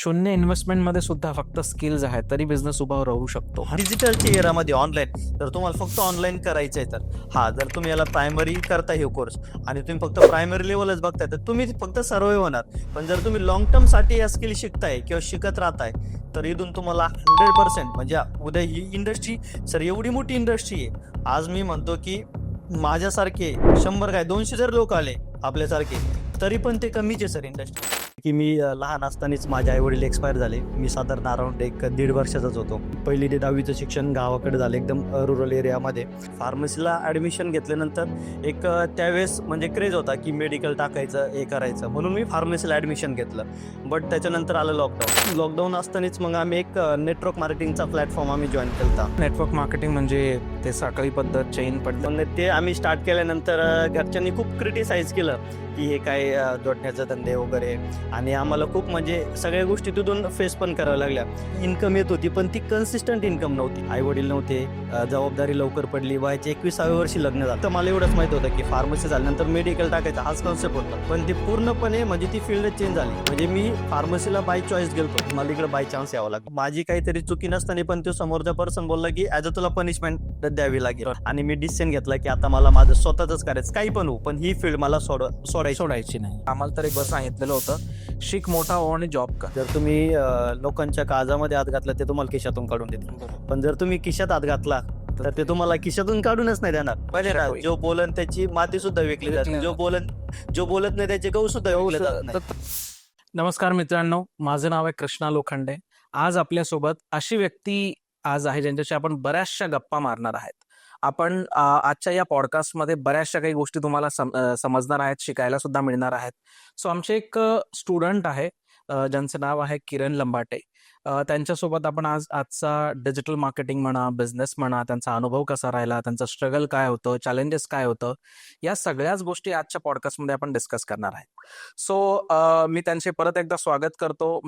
शून्य इन्व्हेस्टमेंटमध्ये सुद्धा फक्त स्किल्स आहेत तरी बिझनेस उभा राहू शकतो. डिजिटलच्या एरामध्ये ऑनलाईन जर तुम्हाला फक्त ऑनलाईन करायचं आहे तर जर तुम्ही याला प्रायमरी करता हे कोर्स आणि तुम्ही फक्त प्रायमरी लेवलच बघताय तर तुम्ही फक्त सर्वे होणार. पण जर तुम्ही लॉंग टर्मसाठी या स्किल शिकताय किंवा शिकत राहताय तर इथून तुम्हाला 100% म्हणजे उद्या ही इंडस्ट्री सर एवढी मोठी इंडस्ट्री आहे. आज मी म्हणतो की माझ्यासारखे 100 काय 200 जर लोक आले आपल्यासारखे तरी पण ते कमीच आहे सर इंडस्ट्री. की मी लहान असतानाच माझे आई वडील एक्सपायर झाले. मी साधारण अराउंड 1-1.5 वर्षाचाच होतो. पहिली ते 10वीचं शिक्षण गावाकडे झालं एकदम रुरल एरियामध्ये. फार्मसीला ॲडमिशन घेतल्यानंतर एक त्यावेळेस म्हणजे क्रेज होता की मेडिकल टाकायचं हे करायचं म्हणून मी फार्मसीला ॲडमिशन घेतलं. बट त्याच्यानंतर आलं लॉकडाऊन असतानाच मग आम्ही एक नेटवर्क मार्केटिंगचा प्लॅटफॉर्म आम्ही जॉईन केला. नेटवर्क मार्केटिंग म्हणजे ते साखळी पद्धत, चेन पद्धत. मग ते आम्ही स्टार्ट केल्यानंतर घरच्यांनी खूप क्रिटिसाइज केलं की हे काय जोडण्याचे धंदे वगैरे. आणि आम्हाला खूप म्हणजे सगळ्या गोष्टी तिथून फेस पण कराव्या लागल्या. इन्कम येत होती पण ती कन्सिस्टंट इन्कम नव्हती. आई वडील नव्हते, जबाबदारी लवकर पडली. वयाच्या 21व्या वर्षी लग्न झालं. तर मला एवढंच माहित होतं की फार्मसी झाल्यानंतर मेडिकल टाकायचा हाच कॉन्सेप्ट होता. पण ती पूर्णपणे म्हणजे ती फील्ड चेंज झाली. म्हणजे मी फार्मसीला बाय चॉईस गेलो, मला इकडे बाय चान्स यावं लागलं. माझी काहीतरी चुकी नसताना पण तो समोरचा पर्सन बोलला की ॲज अ तुला पनिशमेंट द्यावी लागेल. आणि मी डिसिजन घेतला की आता मला माझं स्वतःच करायचं, काही पण हो पण ही फील्ड मला सोडायची नाही. आम्हाला तर एक बस सांगितलेलं होतं, शिक मोठा हो आणि जॉब कर. जर तुम्ही लोकांच्या काळजामध्ये हात घातला ते तुम्हाला खिशातून काढून देतील. पण जर तुम्ही खिशात हात घातला तर ते तुम्हाला खिशातून काढूनच नाही देणार. जो बोलन त्याची माती सुद्धा विकली जाते, जो बोलत नाही त्याचे गहू सुद्धा विकले जातात. नमस्कार मित्रांनो, माझं नाव आहे कृष्णा लोखंडे. आज आपल्यासोबत अशी व्यक्ती आज आहे ज्यांच्याशी आपण बऱ्याचशा गप्पा मारणार आहेत. आपण आजच्या या पॉडकास्टमध्ये बऱ्याचशा काही गोष्टी तुम्हाला समजणार आहेत, शिकायला सुद्धा मिळणार आहेत. सो आमचे एक स्टुडंट आहे ज्यांचं नाव आहे किरण लंबाटे. त्यांच्यासोबत आपण आजचा डिजिटल मार्केटिंग म्हणा, बिझनेस म्हणा, त्यांचा अनुभव कसा राहिला, त्यांचं स्ट्रगल काय होतं, चॅलेंजेस काय होतं, या सगळ्याच गोष्टी आजच्या पॉडकास्टमध्ये आपण डिस्कस करणार आहे. सो मी त्यांचे परत एकदा स्वागत करतो.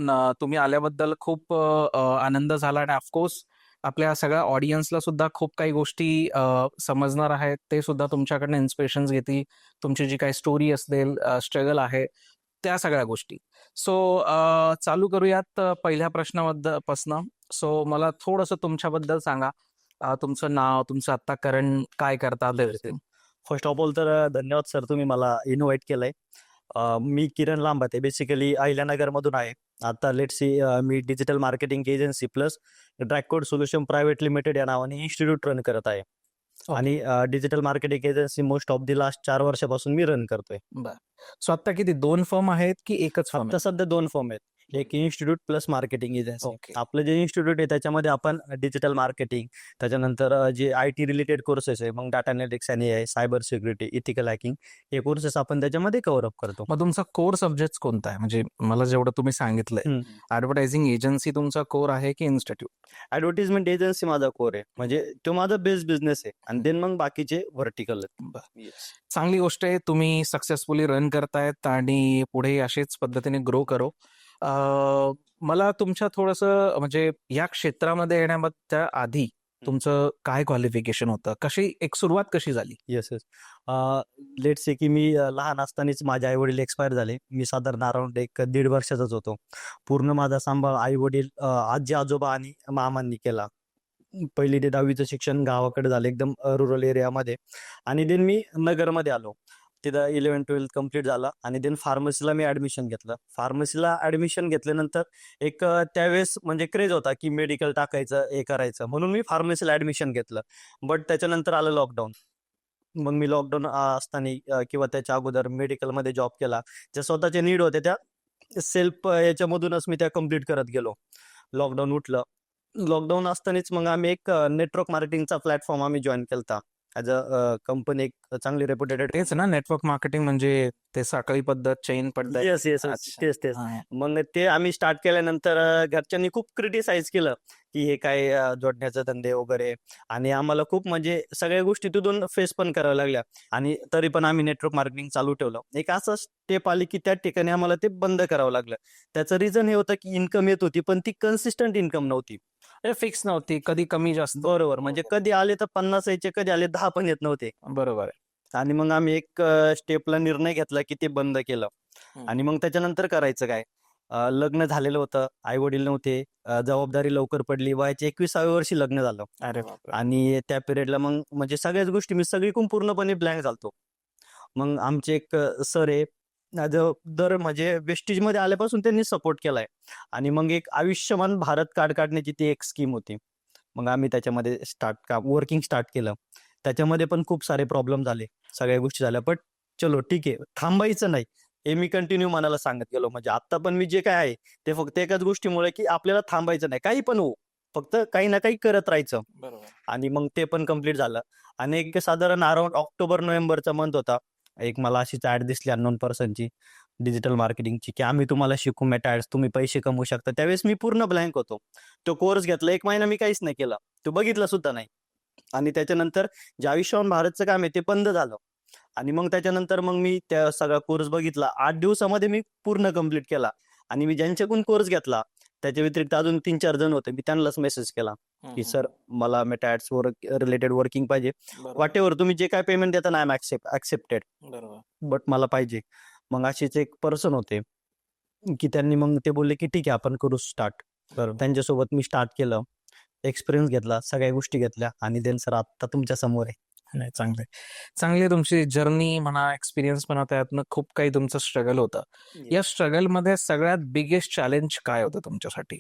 तुम्ही आल्याबद्दल खूप आनंद झाला आणि ऑफकोर्स आपल्या सगळ्या ऑडियन्सला सुद्धा खूप काही गोष्टी समजणार आहेत. ते सुद्धा तुमच्याकडनं इन्स्पिरेशन्स घेतील. तुमची जी काही स्टोरी असेल, स्ट्रगल आहे, त्या सगळ्या गोष्टी. सो चालू करूयात पहिल्या प्रश्नापासून. सो मला थोडंसं तुमच्याबद्दल सांगा. तुमचं नाव, तुमचं आत्ता करंट काय करता. फर्स्ट ऑफ ऑल तर धन्यवाद सर, तुम्ही मला इन्व्हाइट केलंय. मी किरण लांबाते, बेसिकली अहिल्यानगरमधून आहे. आता लेट्स सी मी digital marketing agency plus Drackcode solution private limited या नावाने इन्स्टिट्यूट रन करत आहे. आणि digital marketing agency most of the last 4 वर्षापासून मी रन करतोय. सो आता किती 2 फर्म आहेत की एकच फर्म? आता सध्या 2 फर्म आहेत, एक इन्स्टिट्यूट प्लस मार्केटिंग एजन्सी. आपलं जे इन्स्टिट्यूट आहे त्याच्यामध्ये आपण डिजिटल मार्केटिंग, त्याच्यानंतर जे IT रिलेटेड कोर्सेस आहे, मग डाटा अनालिटिक्स आणि AI, cyber security, ethical hacking, हे कोर्सेस आपण त्याच्यामध्ये कव्हर अप करतो. मग तुमचा कोर सब्जेक्ट कोणता आहे? म्हणजे मला जेवढं तुम्ही सांगितलंय, ऍडव्हर्टायझिंग एजन्सी तुमचा कोर आहे की इन्स्टिट्यूट? ऍडव्हर्टिजमेंट एजन्सी माझा कोर आहे, म्हणजे तो माझा बेस्ट बिझनेस आहे. आणि देन मग बाकीचे व्हर्टिकल आहेत. चांगली गोष्ट आहे, तुम्ही सक्सेसफुली रन करतायत आणि पुढे अशीच पद्धतीने ग्रो करो. मला तुमच्या थोडंसं म्हणजे या क्षेत्रामध्ये येण्याच्या आधी तुमचं काय क्वालिफिकेशन होतं, कशी एक सुरुवात कशी झाली? येस. लेट्स से की मी लहान असतानाच माझे आई वडील एक्सपायर झाले. मी साधारण अराउंड 1-1.5 वर्षाचाच होतो. पूर्ण माझा सांभाळ आई वडील, आजी आजोबा आणि मामांनी केला. पहिली ते 10वीचं शिक्षण गावाकडे झालं एकदम रुरल एरियामध्ये. आणि देन मी नगरमध्ये आलो. तिथं 11-12 कम्प्लीट झालं आणि देन फार्मसीला मी ॲडमिशन घेतलं. फार्मसीला ॲडमिशन घेतल्यानंतर एक त्यावेळेस म्हणजे क्रेज होता की मेडिकल टाकायचं हे करायचं म्हणून मी फार्मसीला ॲडमिशन घेतलं. बट त्याच्यानंतर आलं लॉकडाऊन. मग मी लॉकडाऊन असताना किंवा त्याच्या अगोदर मेडिकलमध्ये जॉब केला. ज्या स्वतःच्या नीड होत्या त्या सेल्फ याच्यामधूनच मी त्या कम्प्लीट करत गेलो. लॉकडाऊन उठलं. लॉकडाऊन असतानाच मग आम्ही एक नेटवर्क मार्केटिंगचा प्लॅटफॉर्म आम्ही जॉईन केला ॲज अ कंपनी, एक चांगली रेप्युटेड. तेच ना नेटवर्क मार्केटिंग म्हणजे ते साखळी पद्धत, चेन पद्धत. येस. तेच. मग ते आम्ही स्टार्ट केल्यानंतर घरच्यांनी खूप क्रिटिसाइज केलं की हे काय जोडण्याचे धंदे वगैरे. आणि आम्हाला खूप म्हणजे सगळ्या गोष्टी तिथून फेस पण कराव्या लागल्या. आणि तरी पण आम्ही नेटवर्क मार्केटिंग चालू ठेवलं. एक असं स्टेप आली की त्या ठिकाणी आम्हाला ते बंद करावं लागलं. त्याचं रिझन हे होतं की इन्कम येत होती पण ती कन्सिस्टंट इन्कम नव्हती, फिक्स नव्हती, कधी कमी जास्त. बरोबर. म्हणजे कधी आले तर 50 यायचे, कधी आले 10 पण येत नव्हते. बरोबर आहे. आणि मग आम्ही एक स्टेपला निर्णय घेतला की ते बंद केलं. आणि मग त्याच्यानंतर करायचं काय, लग्न झालेलं होतं, आई वडील नव्हते, जबाबदारी लवकर पडली, वयाच्या 21व्या वर्षी लग्न झालं. अरे बापरे. आणि त्या पिरियडला मग म्हणजे सगळ्याच गोष्टी मी सगळीकडून पूर्णपणे ब्लँक झालतो. मग आमचे एक सर आहे, दर म्हणजे वेस्टेजमध्ये आल्यापासून त्यांनी सपोर्ट केलाय. आणि मग एक आयुष्यमान भारत कार्ड काढण्याची ती एक स्कीम होती. मग आम्ही त्याच्यामध्ये वर्किंग स्टार्ट केलं. त्याच्यामध्ये पण खूप सारे प्रॉब्लेम झाले, सगळ्या गोष्टी झाल्या. बट चलो ठीक आहे, थांबायचं नाही हे मी कंटिन्यू मनाला सांगत गेलो. म्हणजे आता पण मी जे काय आहे ते फक्त एकाच गोष्टीमुळे, की आपल्याला थांबायचं नाही, काही पण होऊ, फक्त काही ना काही करत राहायचं. बरोबर. आणि मग ते पण कम्प्लीट झालं. आणि एक साधारण अराउंड ऑक्टोबर नोव्हेंबरचा मंथ होता. एक मला अशीच ऍड दिसली अननोन पर्सनची, डिजिटल मार्केटिंगची, की आम्ही तुम्हाला शिकू मेटा ऍड्स, तुम्ही पैसे कमवू शकता. त्यावेळेस मी पूर्ण ब्लँक होतो. तो कोर्स घेतला, 1 महिना मी काहीच नाही केला, तो बघितला सुद्धा नाही. आणि त्याच्यानंतर जे आयुष्यमान भारतचं काम आहे ते बंद झालं. आणि मग त्याच्यानंतर मग मी त्या सगळा कोर्स बघितला, 8 दिवसामध्ये मी पूर्ण कम्प्लीट केला. आणि मी ज्यांच्याकडून कोर्स घेतला त्याच्या व्यतिरिक्त अजून 3-4 जण होते, मी त्यांनाच मेसेज केला, हम्म, की हम्म. सर मला मेटा ऍड्स रिलेटेड वर्किंग पाहिजे. बरोबर. व्हॉट एव्हर तुम्ही जे काय पेमेंट देता ना, आय एम ऍक्सेप्टेड, बरोबर. बट मला पाहिजे. मग असेच एक पर्सन होते, की त्यांनी मग ते बोलले, की ठीक आहे आपण करू स्टार्ट. तर त्यांच्यासोबत मी स्टार्ट केलं, एक्सपिरियन्स घेतला, सगळ्या गोष्टी घेतल्या. आणि देन सर आता तुमच्या समोर आहे. नाही, चांगले चांगली तुमची जर्नी म्हणा, एक्सपिरियन्स म्हणा, त्यातनं खूप काही तुमचं स्ट्रगल होतं. या स्ट्रगल मध्ये सगळ्यात बिगेस्ट चॅलेंज काय होतं तुमच्यासाठी?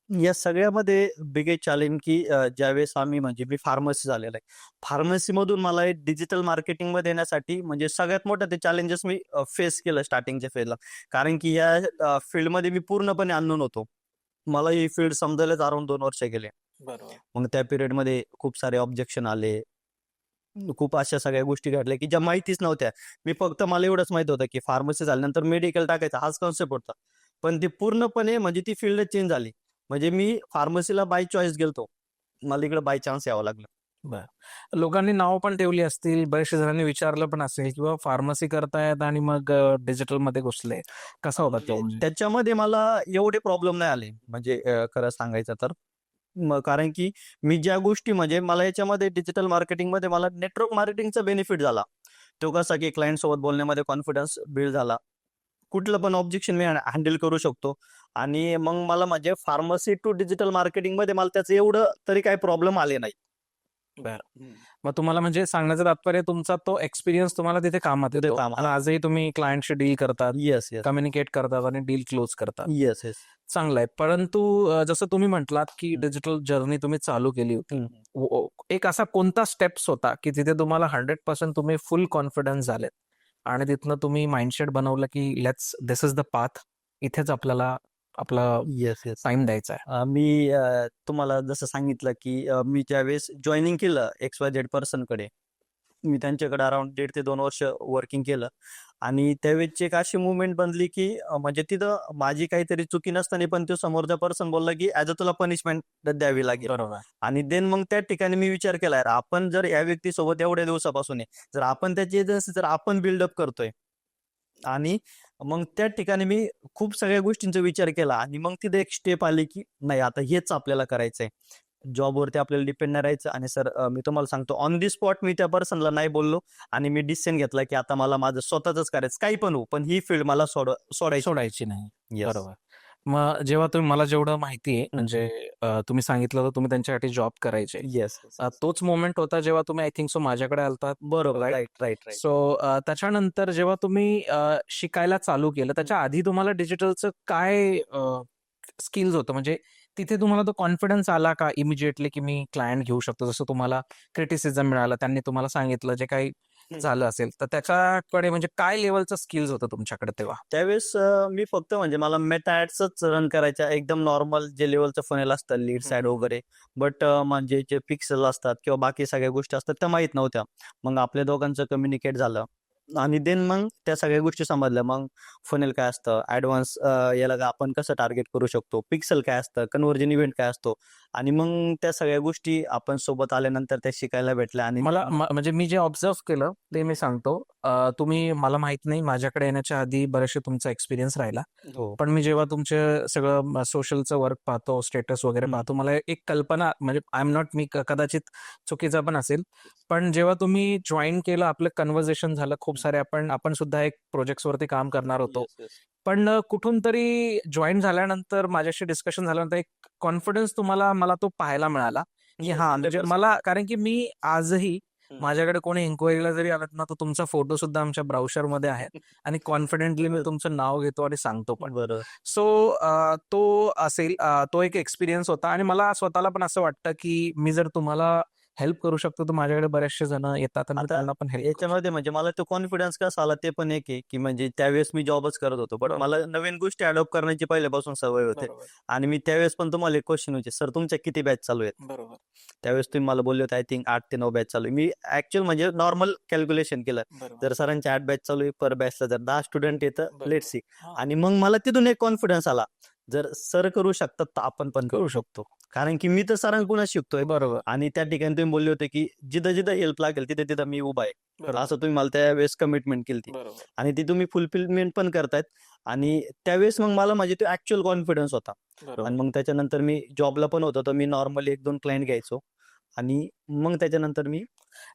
या सगळ्यामध्ये बिगेस्ट चॅलेंज, की ज्यावेळेस आम्ही म्हणजे मी फार्मसी झालेला आहे, फार्मसीमधून मला डिजिटल मार्केटिंग मध्ये येण्यासाठी म्हणजे सगळ्यात मोठं ते चॅलेंजेस मी फेस केलं स्टार्टिंगच्या फेजला. कारण की या फील्डमध्ये मी पूर्णपणे अननोन होतो. मला ही फील्ड समजायलाच अराउंड 2 वर्ष गेले. बरोबर. मग त्या पिरियडमध्ये खूप सारे ऑब्जेक्शन आले, खूप अशा सगळ्या गोष्टी घडल्या की ज्या माहितीच नव्हत्या. मी फक्त मला एवढंच माहित होतं की फार्मसी झाल्यानंतर मेडिकल टाकायचा हाच कॉन्सेप्ट होता. पण ती पूर्णपणे म्हणजे ती फील्ड चेंज झाली. म्हणजे मी फार्मसीला बाय चॉईस गेलतो, मला इकडे बाय चान्स यावं लागलं. बर, लोकांनी नाव पण ठेवली असतील, बऱ्याचशा जणांनी विचारलं पण असेल किंवा फार्मसी करतायत आणि मग डिजिटल मध्ये घुसले, कसा होता तो? म्हणजे त्याच्यामध्ये मला एवढे प्रॉब्लेम नाही आले, म्हणजे खरं सांगायचं तर. कारण की मी ज्या गोष्टी म्हणजे मला याच्यामध्ये डिजिटल मार्केटिंगमध्ये मला नेटवर्क मार्केटिंगचा बेनिफिट झाला. तो कसा की क्लायंट सोबत बोलण्यामध्ये कॉन्फिडन्स बिल्ड झाला. कुठलं पण ऑब्जेक्शन मी हँडल करू शकतो. आणि मग मला म्हणजे फार्मसी टू डिजिटल मार्केटिंगमध्ये मला त्याचं एवढं तरी काही प्रॉब्लेम आले नाही. बर, मग तुम्हाला म्हणजे सांगण्याचं तात्पर्य तुमचा तो एक्सपिरियन्स तुम्हाला तिथे कामात तिथे येतो कामात आणि आजही तुम्ही क्लायंटशी डील करतात, येस, येस. कम्युनिकेट करतात आणि डील क्लोज करतात. Yes, yes. चांगलं आहे. परंतु जसं तुम्ही म्हटलात की डिजिटल जर्नी तुम्ही चालू केली होती, एक असा कोणता स्टेप्स होता की तिथे तुम्हाला 100% तुम्ही फुल कॉन्फिडन्स झालेत आणि तिथनं तुम्ही माइंडसेट बनवलं की दिस इज द पाथ, इथेच आपल्याला आपला येस, येस. टाइम द्यायचा आहे? मी तुम्हाला जसं सांगितलं की मी ज्यावेळेस जॉईनिंग केलं XYZ पर्सनकडे, मी त्यांच्याकडे अराउंड 1.5 ते 2 वर्ष वर्किंग केलं. आणि त्यावेळेची एक अशी मुवमेंट बनली की म्हणजे तिथं माझी काहीतरी चुकी नसताना पण तो समोरचा पर्सन बोलला की ऍज अ तुला पनिशमेंट द्यावी लागेल. बरोबर. आणि देन मग त्या ठिकाणी मी विचार केला, यार आपण जर या व्यक्तीसोबत एवढ्या दिवसापासून आहे, जर आपण त्याची एजन्सी जर आपण बिल्डअप करतोय, आणि मग त्या ठिकाणी मी खूप सगळ्या गोष्टींचा विचार केला. आणि मग तिथे एक स्टेप आली की नाही आता हेच आपल्याला करायचंय, जॉबवरती आपल्याला डिपेंड नाही राहायचं. आणि सर मी तुम्हाला सांगतो, ऑन दी स्पॉट मी त्या पर्सनला नाही बोललो आणि मी डिसिजन घेतला की आता मला माझं स्वतःच करायचं, काही पण हो, पण ही फील्ड मला सोडायची नाही. Yes. बरोबर. मग जेव्हा तुम्ही, मला जेवढं माहिती आहे म्हणजे तुम्ही सांगितलं होतं तुम्ही त्यांच्यासाठी जॉब करायचे, येस. तोच मोमेंट होता जेव्हा तुम्ही आय थिंक सो माझ्याकडे आलतात. बरोबर. Right. Right, right, right. So त्याच्यानंतर जेव्हा तुम्ही शिकायला चालू केलं, त्याच्या आधी तुम्हाला डिजिटलचं काय स्किल्स होतं? म्हणजे तिथे तुम्हाला तो कॉन्फिडन्स आला का इमिजिएटली की मी क्लायंट घेऊ शकतो? जसं तुम्हाला क्रिटिसिझम मिळालं, त्यांनी तुम्हाला सांगितलं, जे काही झालं असेल, तर त्याच्याकडे म्हणजे काय लेवलचं स्किल्स होतं तुमच्याकडे तेव्हा? त्यावेळेस मी फक्त म्हणजे मला मेटा ऍड्सच रन करायच्या, एकदम नॉर्मल जे लेवलचं फनेल असतं, लीड साईड वगैरे. बट म्हणजे जे पिक्सल असतात किंवा बाकी सगळ्या गोष्टी असतात त्या माहीत नव्हत्या. मग आपल्या दोघांचं कम्युनिकेट झालं आणि देन मग त्या सगळ्या गोष्टी समजल्या. मग फनेल काय असतं, ऍडव्हान्स याला आपण कसं टार्गेट करू शकतो, पिक्सल काय असतं, कन्व्हर्जन इव्हेंट काय असतो. आणि मग त्या सगळ्या गोष्टी आपण सोबत आल्यानंतर त्या शिकायला भेटल्या. आणि मला म्हणजे मी जे ऑब्झर्व केलं ते मी सांगतो. तुम्ही, मला माहित नाही, माझ्याकडे येण्याच्या आधी बरेचसे तुमचा एक्सपिरियन्स राहिला, हो. पण मी जेव्हा तुमचे सगळं सोशलचं वर्क पाहतो, स्टेटस वगैरे पाहतो, मला एक कल्पना, म्हणजे आय एम नॉट, मी कदाचित चुकीचा पण असेल, पण जेव्हा तुम्ही जॉईन केलं, आपलं कन्व्हर्सेशन झालं, खूप खूप सारे आपण सुद्धा एक प्रोजेक्ट्स वरती काम करणार होतो. येस येस पण कुठून तरी जॉईन झाल्यानंतर माझ्याशी डिस्कशन झाल्यानंतर एक कॉन्फिडन्स मला तो पाहायला मिळाला की Yes, हा म्हणजे 100%. मला, कारण की मी आजही हम्म. माझ्याकडे कोणी इन्क्वायरीला जरी आलात ना, तर तुमचा फोटो सुद्धा आमच्या ब्राउशर मध्ये आहे आणि कॉन्फिडेंटली मी तुमचं नाव घेतो आणि सांगतो पण. बरोबर सो तो असेल, तो एक एक्सपिरियन्स होता आणि मला स्वतःला पण असं वाटतं की मी जर तुम्हाला हेल्प करू शकतो तर माझ्याकडे बरेचसे जण येतात आणि मी आता त्यांना पण हेल्प करू याच्यामध्ये म्हणजे मला तो कॉन्फिडन्स कसा आला ते पण एक आहे की म्हणजे त्यावेळेस मी जॉबच करत होतो बट बरोबर. मला नवीन गोष्टी अडॉप्ट करण्याची पहिल्यापासून सवय होते शकतो. आणि मी त्यावेळेस पण तुम्हाला एक क्वेश्चन होते सर तुमच्या किती बॅच चालू आहेत बरोबर. त्यावेळेस तुम्ही मला बोलले होते आय थिंक 8 ते 9 बॅच चालू आहे मी ऍक्च्युअल म्हणजे नॉर्मल कॅल्क्युलेशन केलं जर सरांच्या 8 बॅच चालू आहे पर बॅचला जर 10 स्टुडंट येतं बरोबर. लेट सी हा. आणि मग मला तिथून एक कॉन्फिडन्स आला जर सर करू शकतात तर आपण पण करू शकतो. कारण की मी तर सरांकडून शिकतोय बरोबर. आणि त्या ठिकाणी तुम्ही बोलले होते की जिथं जिथं हेल्प लागेल तिथे तिथं मी उभा आहे बरोबर. असं तुम्ही मला त्यावेळेस कमिटमेंट केली ती बरोबर. आणि ती तुम्ही फुलफिलमेंट पण करतायत आणि त्यावेळेस मग मला म्हणजे तो ऍक्च्युअल कॉन्फिडन्स होता बरोबर. आणि मग त्याच्यानंतर मी जॉबला पण होतो तर मी नॉर्मली 1-2 क्लायंट घ्यायचो आणि मग त्याच्यानंतर मी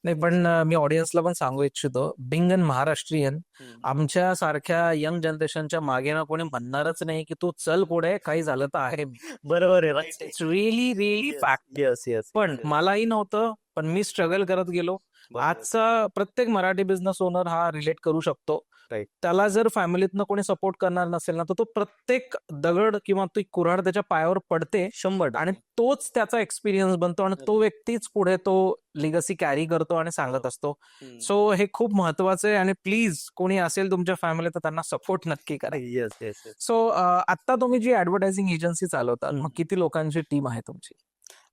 नाही पण मी ऑडियन्सला पण सांगू इच्छितो, बिंग अन महाराष्ट्रीयन आमच्या सारख्या यंग जनरेशनच्या मागे ना कोणी म्हणणारच नाही की तू चल पुढे, काही झालं तर आहे मी. बरोबर आहे right it's really really fact. Yes yes पण मलाही नव्हतं, पण मी स्ट्रगल करत गेलो. आजचा प्रत्येक मराठी बिझनेस ओनर हा रिलेट करू शकतो. Right. त्याला जर फॅमिलीतनं कोणी सपोर्ट करणार नसेल ना, तर तो प्रत्येक दगड किंवा ती कुऱ्हाड त्याच्या पायावर पडते 100% आणि तोच त्याचा एक्सपिरियन्स बनतो आणि तो व्यक्तीच पुढे तो लिगसी कॅरी करतो आणि सांगत असतो. सो हे खूप महत्वाचं आहे आणि प्लीज कोणी असेल तुमच्या फॅमिलीत तर त्यांना सपोर्ट नक्की करा. येस येस येस सो आता तुम्ही जी ऍडव्हर्टायझिंग एजन्सी चालवतात, मग किती लोकांची टीम आहे तुमची?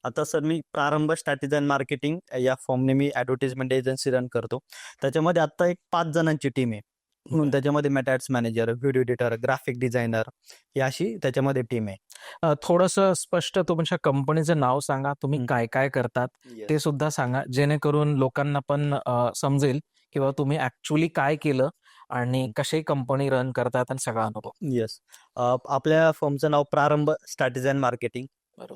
आता सर मी प्रारंभ स्ट्रॅटेजी अँड मार्केटिंग या फॉर्मने मी ऍडव्हर्टाइजमेंट एजन्सी रन करतो त्याच्यामध्ये आता एक 5 जणांची टीम आहे म्हणून त्याच्यामध्ये meta ads manager video editor graphic designer ही अशी त्याच्यामध्ये टीम आहे थोडंसं स्पष्ट तुमच्या कंपनीचं नाव सांगा, तुम्ही हं. काय काय करतात ते सुद्धा सांगा, जेणेकरून लोकांना पण समजेल किंवा तुम्ही ऍक्च्युअली काय केलं आणि कशी कंपनी रन करतात आणि सगळा अनुभव. येस आपल्या फर्मचं नाव प्रारंभ स्ट्रॅटेजी अँड मार्केटिंग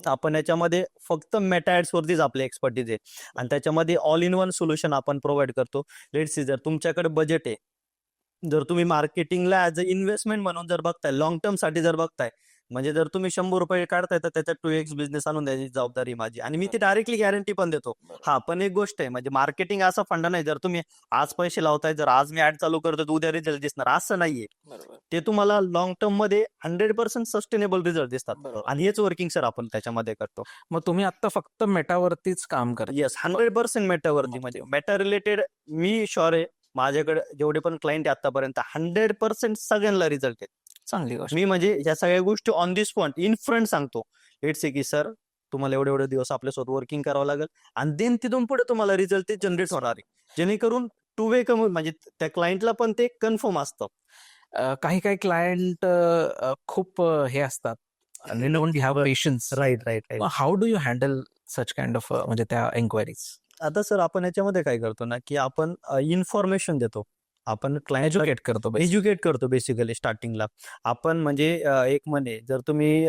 आपण याच्यामध्ये फक्त मेटा ऍड्स वरतीच आपले एक्सपर्टीज आहे आणि त्याच्यामध्ये ऑल इन वन सोल्युशन आपण प्रोव्हाइड करतो लेट्स सी जर तुमच्याकडे बजेट आहे जर तुम्ही मार्केटिंगला ऍज अ इन्व्हेस्टमेंट म्हणून जर बघताय लॉंग टर्म साठी जर बघताय म्हणजे जर तुम्ही 100 रुपये काढताय तर त्याच्यात 2x बिझनेस आणून द्यायची जबाबदारी माझी आणि मी ती डायरेक्टली गॅरंटी पण देतो हा पण एक गोष्ट आहे म्हणजे मार्केटिंग असा फंडा नाही जर तुम्ही आज पैसे लावताय जर आज मी ऍड चालू करतो तर उद्या रिझल्ट दिसणार असं नाहीये ते तुम्हाला लॉंग टर्म मध्ये 100% सस्टेनेबल रिझल्ट दिसतात आणि हेच वर्किंग सर आपण त्याच्यामध्ये करतो मग तुम्ही आता फक्त मेटावरतीच काम करता? येस 100% मेटावरती म्हणजे मेटा रिलेटेड मी शुअर आहे माझ्याकडे जेवढे पण क्लायंट आहे आतापर्यंत 100% सगळ्यांना रिझल्ट आहेत चांगली गोष्ट. मी म्हणजे या सगळ्या गोष्टी on the spot in front सांगतो इट्स की सर तुम्हाला एवढे एवढे दिवस आपल्यासोबत वर्किंग करावं लागेल आणि देन तिथून पुढे तुम्हाला रिझल्ट ते जनरेट होणार आहे जेणेकरून 2 वे म्हणजे त्या क्लायंटला पण ते कन्फर्म असतं काही काही क्लायंट खूप हे असतात, they don't have patience. Right right right how do you handle such kind of म्हणजे त्या एन्क्वायरीज? आता सर आपण याच्यामध्ये काय करतो ना की आपण इन्फॉर्मेशन देतो आपण क्लायंट एज्युकेट करतो basically. एज्युकेट करतो बेसिकली स्टार्टिंगला आपण म्हणजे एक म्हणे जर तुम्ही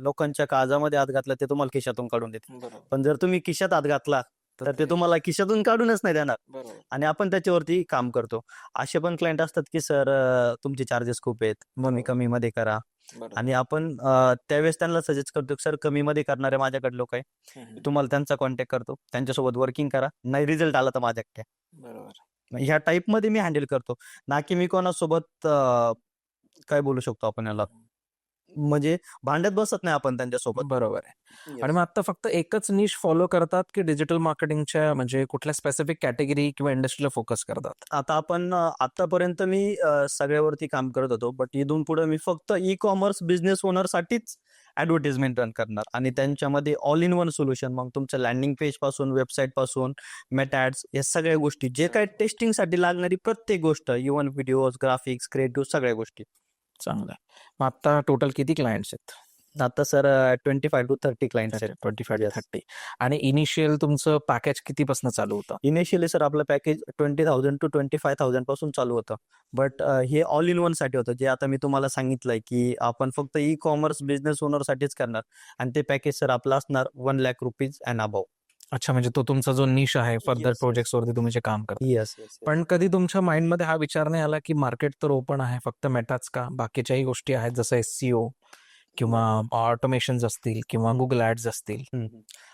लोकांच्या काळजामध्ये हात घातला ते तुम्हाला खिशातून काढून देते पण जर तुम्ही खिशात हात घातला तर ते तुम्हाला खिशातून काढूनच नाही देणार आणि आपण त्याच्यावरती काम करतो असे पण क्लायंट असतात की सर तुमचे चार्जेस खूप आहेत मग मी कमी मध्ये करा आणि आपण त्यावेळेस त्यांना सजेस्ट करतो सर कमी मध्ये करणारे माझ्याकडे लोक आहे तुम्हाला त्यांचा कॉन्टॅक्ट करतो त्यांच्यासोबत वर्किंग करा नाही रिझल्ट आला तर माझ्याकडे ह्या टाईप मध्ये मी हँडल करतो ना की मी कोणासोबत काय बोलू शकतो आपण याला म्हणजे भांड्यात बसत नाही आपण त्यांच्यासोबत. बरोबर आहे. आणि मग आता फक्त एकच निश फॉलो करतात की डिजिटल मार्केटिंगच्या म्हणजे कुठल्या स्पेसिफिक कॅटेगरी किंवा इंडस्ट्रीला फोकस करतात? आता आपण आतापर्यंत मी सगळ्यावरती काम करत होतो बट इथून पुढे मी फक्त ई कॉमर्स बिझनेस ओनर साठीच ऍडव्हर्टाइजमेंट रन करणार आणि त्यांच्यामध्ये ऑल इन वन सोल्युशन मग तुमच्या लँडिंग पेज पासून वेबसाईट पासून मेटा ऍड्स या सगळ्या गोष्टी जे काय टेस्टिंग साठी लागणारी प्रत्येक गोष्ट इव्हन व्हिडिओज ग्राफिक्स क्रिएटिव्ह सगळ्या गोष्टी. चांगलं आहे. मग आता टोटल किती क्लायंट्स आहेत? आता सर 25 to 30 क्लायंट्स आहेत. 25 to 30. आणि इनिशियल तुमचं पॅकेज कितीपासून चालू होतं? इनिशियली सर आपलं पॅकेज 20,000 to 25,000 पासून चालू होतं बट हे ऑल इन वन साठी होतं जे आता मी तुम्हाला सांगितलंय की आपण फक्त ई कॉमर्स बिझनेस ओनर साठीच करणार आणि ते पॅकेज सर आपलं असणार 1 लाख रुपीज अँड अबाव. अच्छा, म्हणजे तो तुमचा जो निश आहे फर्दर Yes, yes. प्रोजेक्ट्स वरती तुम्ही जे काम करता. येस येस पण कधी तुमच्या माइंडमध्ये हा विचार नाही आला की मार्केट तर ओपन आहे, फक्त मेटाच का, बाकीच्याही गोष्टी आहेत जसं SEO किंवा ऑटोमेशन्स असतील किंवा गुगल ऍड्स असतील.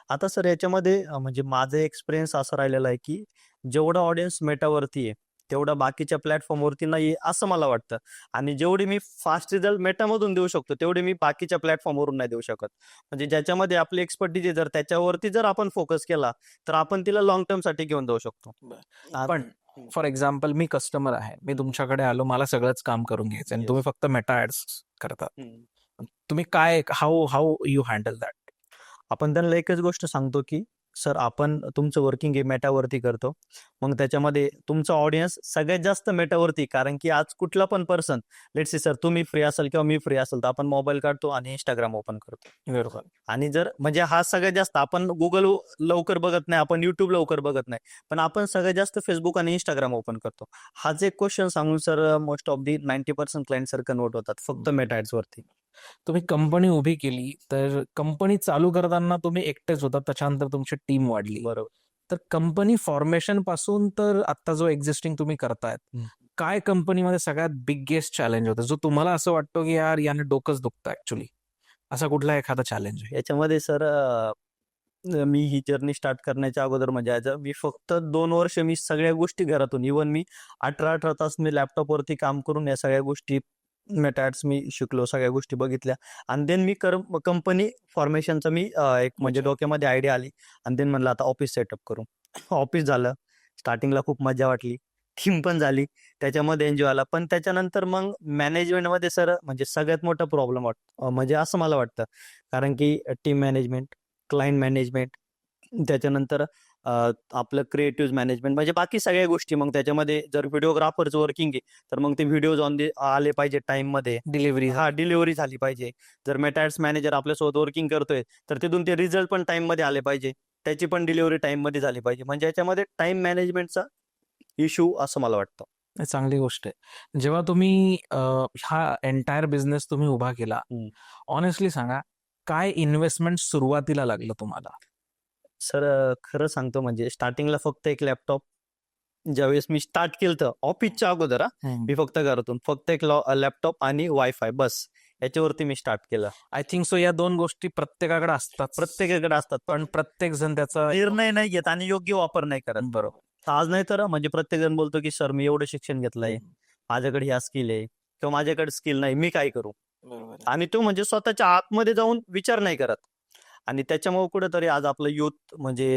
आता सर याच्यामध्ये म्हणजे माझा एक्सपिरियन्स असा राहिलेला आहे की जेवढा ऑडियन्स मेटावरती आहे तेवढा बाकीच्या प्लॅटफॉर्मवरती नाही असं मला वाटतं. आणि जेवढे मी फास्ट रिझल्ट मेटामधून देऊ शकतो तेवढे मी बाकीच्या प्लॅटफॉर्मवरून नाही देऊ शकत. म्हणजे ज्याच्यामध्ये आपली एक्सपर्टीज आहे जर त्याच्यावरती जर आपण फोकस केला तर आपण तिला लॉंग टर्म साठी घेऊन जाऊ शकतो. पण फॉर एक्झाम्पल मी कस्टमर आहे, मी तुमच्याकडे आलो, मला सगळंच काम करून घ्यायचं आणि Yes. तुम्ही फक्त मेटा ऍड्स करतात. तुम्ही काय, how how you handle that? आपण त्यांना एकच गोष्ट सांगतो की सर आपण तुमचं वर्किंग हे मेटावरती करतो. मग त्याच्यामध्ये तुमचा ऑडियन्स सगळ्यात जास्त मेटावरती, कारण की आज कुठला पण पर्सन लेट्स से सर तुम्ही फ्री असाल किंवा मी फ्री असेल तर आपण मोबाईल काढतो आणि इंस्टाग्राम ओपन करतो. बरोबर. आणि जर म्हणजे हा सगळ्यात जास्त आपण गुगल लवकर बघत नाही, आपण युट्यूब लवकर बघत नाही, पण आपण सगळ्यात जास्त फेसबुक आणि इंस्टाग्राम ओपन करतो. हाच एक क्वेश्चन सांगून sir most of the 90% client sir convert होतात फक्त मेटा ऍड्स वरती. तुम्ही कंपनी उभी केली तर कंपनी चालू करताना तुम्ही एकटेच होता, त्याच्यानंतर तुमची टीम वाढली. बरोबर. तर कंपनी फॉर्मेशन पासून तर आता जो एक्झिस्टिंग तुम्ही करतायत, काय कंपनीमध्ये सगळ्यात बिगेस्ट चॅलेंज होतं जो तुम्हाला असं वाटतं की यार याने डोकंच दुखतं ऍक्च्युली, असा कुठला एखादा चॅलेंज आहे? याच्यामध्ये सर मी ही जर्नी स्टार्ट करण्याच्या अगोदर म्हणजे मी फक्त 2 वर्ष मी सगळ्या गोष्टी घरातून इव्हन मी 18 तास मी लॅपटॉपवरती काम करून या सगळ्या गोष्टी मेटाट्स मी शिकलो, सगळ्या गोष्टी बघितल्या. आणि देन मी कंपनी फॉर्मेशनचं मी एक म्हणजे डोक्यामध्ये आयडिया आली आणि देन म्हणलं आता ऑफिस सेटअप करू. ऑफिस झालं. स्टार्टिंगला खूप मजा वाटली, टीम पण झाली, त्याच्यामध्ये एन्जॉय आला. पण त्याच्यानंतर मग मॅनेजमेंटमध्ये सर म्हणजे सगळ्यात मोठा प्रॉब्लेम वाटतो म्हणजे असं मला वाटतं. कारण की टीम मॅनेजमेंट, क्लायंट मॅनेजमेंट, त्याच्यानंतर आपलं क्रिएटिव्ह मॅनेजमेंट म्हणजे बाकी सगळ्या गोष्टी. मग त्याच्यामध्ये जर व्हिडिओग्राफरचं वर्किंग आहे तर मग ते व्हिडिओज आले पाहिजे टाइममध्ये, डिलिव्हरी. डिलिव्हरी झाली पाहिजे. जर मेटाट्स मॅनेजर आपल्यासोबत वर्किंग करतोय तर तिथून ते रिझल्ट पण टाइममध्ये आले पाहिजे, त्याची पण डिलिव्हरी टाइममध्ये झाली पाहिजे. म्हणजे याच्यामध्ये टाइम मॅनेजमेंटचा इश्यू असं मला वाटतं. चांगली गोष्ट आहे. जेव्हा तुम्ही हा एंटायर बिझनेस तुम्ही उभा केला, ऑनेस्टली सांगा, काय इन्व्हेस्टमेंट सुरुवातीला लागलं तुम्हाला? सर खरं सांगतो म्हणजे स्टार्टिंगला फक्त एक लॅपटॉप, ज्यावेळेस मी स्टार्ट केलं तर ऑफिसच्या अगोदर मी फक्त घरातून फक्त एक लॅपटॉप आणि वायफाय बस याच्यावरती मी स्टार्ट केलं. आय थिंक सो या दोन गोष्टी प्रत्येकाकडे असतात, प्रत्येकाकडे असतात, पण प्रत्येक जण त्याचा निर्णय नाही घेत आणि योग्य वापर नाही करत. बरोबर. आज नाही तर म्हणजे प्रत्येक जण बोलतो की सर मी एवढं शिक्षण घेतलंय, माझ्याकडे ह्या स्किल आहे किंवा माझ्याकडे स्किल नाही, मी काय करू. आणि तो म्हणजे स्वतःच्या आतमध्ये जाऊन विचार नाही करत. आणि त्याच्यामुळे कुठेतरी आज आपलं युथ म्हणजे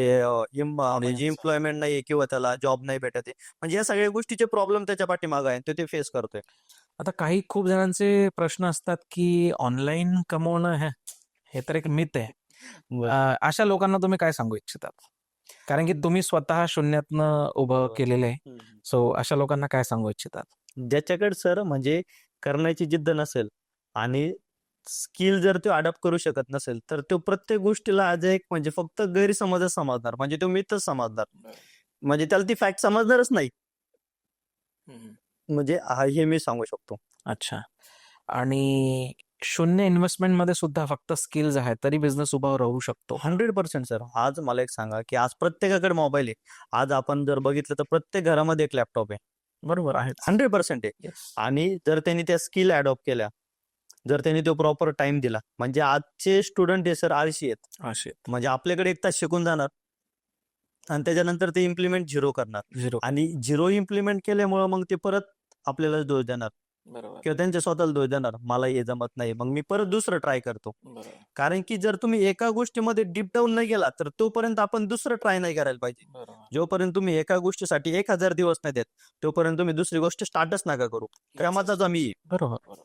एम्प्लॉयमेंट नाही किंवा त्याला जॉब नाही भेटत आहे. म्हणजे या सगळ्या गोष्टीचे प्रॉब्लेम त्याच्या पाठीमागे आहे, ते फेस करतोय. आता काही खूप जणांचे प्रश्न असतात की ऑनलाईन कमवणं हे तर एक मिथ आहे. अशा लोकांना तुम्ही काय सांगू इच्छितात? कारण की तुम्ही स्वतः शून्यातनं उभं केलेलं आहे, सो अशा लोकांना काय सांगू इच्छितात? ज्याच्याकडे सर म्हणजे करण्याची जिद्द नसेल आणि स्किल जर तो अडॉप्ट करू शकत नसेल तर तो प्रत्येक गोष्टीला आज एक म्हणजे फक्त गैरसमजच समजणार, म्हणजे तो मिथच समजणार. म्हणजे त्याला ती फॅक्ट समजणारच नाही. म्हणजे हे मी सांगू शकतो. अच्छा. आणि शून्य इन्व्हेस्टमेंट मध्ये सुद्धा फक्त स्किल्स आहेत तरी बिझनेस उभा राहू शकतो? 100% सर. आज मला एक सांगा की आज प्रत्येकाकडे मोबाईल आहे. आज आपण जर बघितलं तर प्रत्येक घरामध्ये एक लॅपटॉप आहे. बरोबर आहे. 100% आहे. आणि जर त्यांनी त्या स्किल अडॉप्ट केल्या, जर त्यांनी तो प्रॉपर टाइम दिला, म्हणजे आजचे स्टुडंट हे सर आळशी आहेत. म्हणजे आपल्याकडे 1 तास शिकून जाणार आणि त्याच्यानंतर ते इम्प्लिमेंट 0 करणार. आणि 0 इम्प्लिमेंट केल्यामुळे मग ते परत आपल्याला दोष देणार किंवा त्यांच्या स्वतःला दोष देणार, मला हे जमत नाही, मग मी परत दुसरं ट्राय करतो. कारण की जर तुम्ही एका गोष्टीमध्ये डीप डाऊन नाही गेला तर तोपर्यंत आपण दुसरं ट्राय नाही करायला पाहिजे. जोपर्यंत तुम्ही एका गोष्टीसाठी 1000 दिवस नाही देत तोपर्यंत तुम्ही दुसरी गोष्ट स्टार्टच नका करू. क्रमाचा मी बरोबर.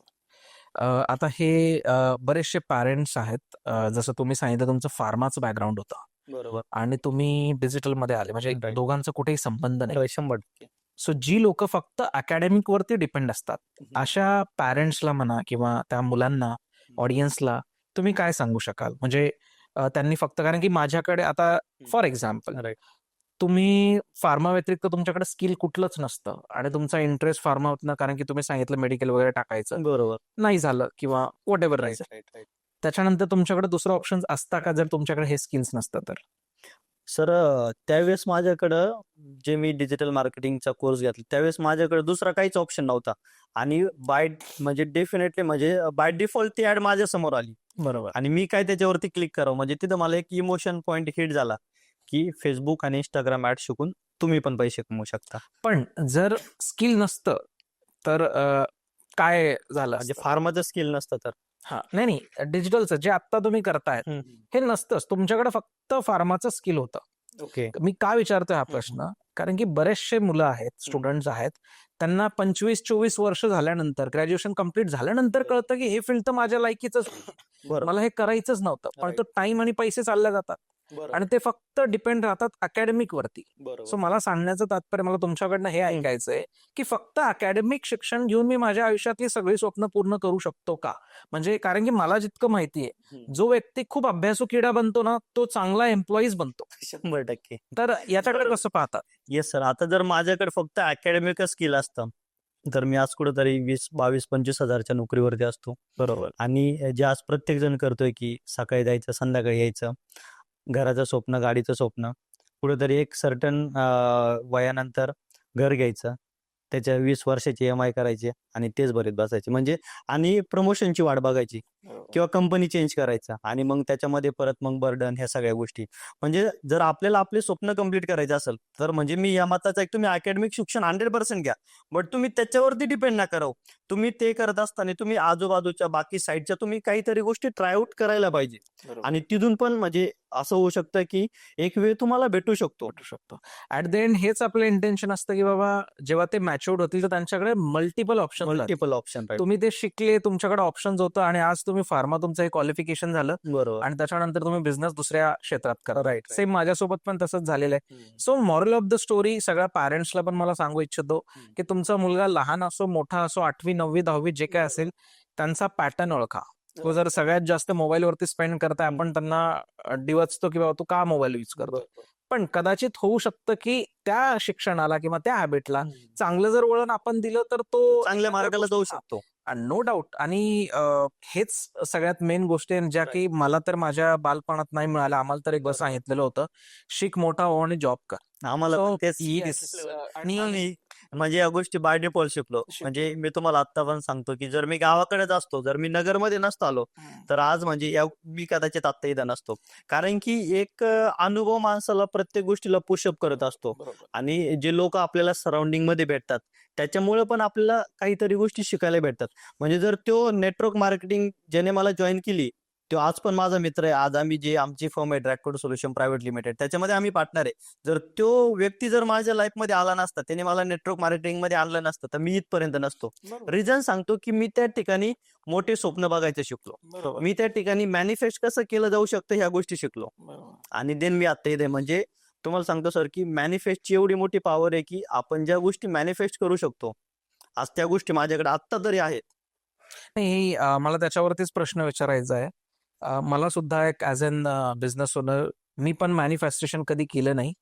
आता हे बरेचसे पॅरेंट्स आहेत, जसं तुम्ही सांगितलं तुमचं फार्माचं बॅकग्राऊंड होतं, बरोबर, आणि तुम्ही डिजिटल मध्ये आले, म्हणजे Right. दोघांचा कुठेही संबंध नाही. 100%. सो जी लोक फक्त अकॅडमिक वरती डिपेंड असतात, अशा पॅरेंट्सला म्हणा किंवा त्या मुलांना, ऑडियन्सला तुम्ही काय सांगू शकाल? म्हणजे त्यांनी फक्त, कारण की माझ्याकडे आता फॉर एक्झाम्पल Right. तुम्ही फार्मा व्यतिरिक्त तुमच्याकडे स्किल कुठलंच नसतं आणि तुमचा इंटरेस्ट फार्मा होत ना, कारण की तुम्ही सांगितलं मेडिकल वगैरे टाकायचं, बरोबर, नाही झालं किंवा व्हॉट एव्हर Right, राहायचं, right, right. त्याच्यानंतर तुमच्याकडे दुसरं ऑप्शन असता का जर तुमच्याकडे हे स्किल्स नसतं तर? सर त्यावेळेस माझ्याकडं जे मी डिजिटल मार्केटिंगचा कोर्स घेतला त्यावेळेस माझ्याकडे दुसरा काहीच ऑप्शन नव्हता आणि म्हणजे डेफिनेटली म्हणजे बाय डिफॉल्ट ती ऍड माझ्या समोर आली बरोबर. आणि मी काय त्याच्यावरती क्लिक करावं म्हणजे तिथं मला एक इमोशन पॉइंट हिट झाला की फेसबुक आणि इंस्टाग्राम ऍड शिकून तुम्ही पण पैसे कमवू शकता. पण जर स्किल नसतं तर काय झालं म्हणजे असतं? फार्माचं स्किल नसतं तर हा नाही नाही, डिजिटलचं जे आता तुम्ही करतायत हे नसतंच, तुमच्याकडे फक्त फार्माचं स्किल होतं. ओके. मी का विचारतोय हा हम्म. प्रश्न, कारण की बरेचसे मुलं आहेत, स्टुडंट्स आहेत, त्यांना 25-24 वर्ष झाल्यानंतर, ग्रॅज्युएशन कम्प्लीट झाल्यानंतर कळतं की हे फील्ड तर माझ्या लायकीच, बरं. मला हे करायचंच नव्हतं, पण तो टाइम आणि पैसे चालले जातात आणि ते फक्त डिपेंड राहतात अकॅडमिक वरती. सो मला सांगण्याचं तात्पर्य, मला तुमच्याकडनं हे ऐकायचंय की फक्त अकॅडमिक शिक्षण घेऊन मी माझ्या आयुष्यातली सगळी स्वप्न पूर्ण करू शकतो का? म्हणजे कारण की मला जितकं माहितीये, जो व्यक्ती खूप अभ्यासू किडा बनतो ना, तो चांगला एम्प्लॉईज बनतो. 100%. तर याच्याकडे कसं पाहतात? Yes sir. आता जर माझ्याकडे फक्त अकॅडमिक स्किल असतं तर मी आज कुठेतरी 20-22-25 हजारच्या नोकरीवरती असतो. बरोबर. आणि जे आज प्रत्येक जण करतोय की सकाळी जायचं संध्याकाळी यायचं, घराचं स्वप्न, गाडीचं स्वप्न, कुठेतरी एक सर्टन वयानंतर घर घ्यायचं, त्याच्या 20 वर्षाची EMI करायची आणि तेच भरीत बसायचे म्हणजे आणि प्रमोशनची वाट बघायची किंवा कंपनी चेंज करायचा आणि मग त्याच्यामध्ये परत मग बर्डन ह्या सगळ्या गोष्टी. म्हणजे जर आपल्याला आपले स्वप्न कंप्लीट करायचे असेल तर म्हणजे मी या मताचा एक तुम्ही अकॅडमिक शिक्षण 100% घ्या, बट तुम्ही त्याच्यावरती डिपेंड नका राहू. तुम्ही ते करत असताना तुम्ही आजूबाजूच्या बाकी साईडच्या तुम्ही काहीतरी गोष्टी ट्राय आउट करायला पाहिजे आणि तिथून पण म्हणजे असं होऊ शकतं की एक वेळ तुम्हाला भेटू शकतो. ऍट द एंड हेच आपलं इंटेन्शन असतं की बाबा जेव्हा ते मॅच्युअर्ड होतील तर त्यांच्याकडे मल्टिपल ऑप्शन, मल्टिपल ऑप्शन तुम्ही ते शिकले, तुमच्याकडे ऑप्शन्स होतं आणि आज तुम्ही फार्मा तुमचं हे क्वालिफिकेशन झालं बरोबर. आणि त्याच्यानंतर तुम्ही बिझनेस दुसऱ्या क्षेत्रात करा. राईट. सेम माझ्यासोबत पण तसंच झालेलं आहे. So moral of the story सगळ्या पॅरेंट्सला पण मला सांगू इच्छितो की तुमचा मुलगा लहान असो, मोठा असो, 8वी 9वी 10वी जे काय असेल, त्यांचा पॅटर्न ओळखा. तो जर सगळ्यात जास्त मोबाईलवरती स्पेंड करताय, आपण त्यांना डिवचतो की बाबा तू का मोबाईल यूज करतो, पण कदाचित होऊ शकतं की त्या शिक्षणाला किंवा त्या हॅबिटला चांगलं जर वळण आपण दिलं तर तो चांगल्या मार्गाला जाऊ शकतो. No doubt. आणि हेच सगळ्यात मेन गोष्टी आहेत ज्या की मला तर माझ्या बालपणात नाही मिळाल्या. आम्हाला तर एक बस सांगितलेलं होतं, शिक, मोठा हो आणि जॉब कर. आम्हाला पण So, तेच yes. आणि म्हणजे या गोष्टी बाय डिफॉल्ट शिकलो. म्हणजे मी तुम्हाला आता पण सांगतो की जर मी गावाकडेच असतो, जर मी नगरमध्ये नसतो आलो तर आज म्हणजे मी कदाचित आत्ता इथं नसतो. कारण की एक अनुभव माणसाला प्रत्येक गोष्टीला पुशअप करत असतो आणि जे लोक आपल्याला सराउंडिंग मध्ये भेटतात त्याच्यामुळे पण आपल्याला काहीतरी गोष्टी शिकायला भेटतात. म्हणजे जर तो नेटवर्क मार्केटिंग ज्याने मला जॉईन केली तो आज पण माझा मित्र आहे. आज आम्ही जे आमची फर्म आहे ड्रॅगकोड सोल्युशन प्रायव्हेट लिमिटेड त्याच्यामध्ये आम्ही पार्टनर आहे. जर तो व्यक्ती जर माझ्या लाईफमध्ये आला नसता, त्याने मला नेटवर्क मार्केटिंग मध्ये आणलं नसतं तर मी इथपर्यंत नसतो. रिझन सांगतो की मी त्या ठिकाणी मोठे स्वप्न बघायचं शिकलो. मी त्या ठिकाणी मॅनिफेस्ट कसं केलं जाऊ शकतं ह्या गोष्टी शिकलो आणि देन मी आता इथे म्हणजे तुम्हाला सांगतो सर की मॅनिफेस्टची एवढी मोठी पॉवर आहे की आपण ज्या गोष्टी मॅनिफेस्ट करू शकतो आज त्या गोष्टी माझ्याकडे आत्ता तरी आहेत. नाही, मला त्याच्यावरतीच प्रश्न विचारायचा आहे. मला सुद्धा एक ऍज अन बिझनेस ओनर मी पण मॅनिफेस्टेशन कधी केलं नाही,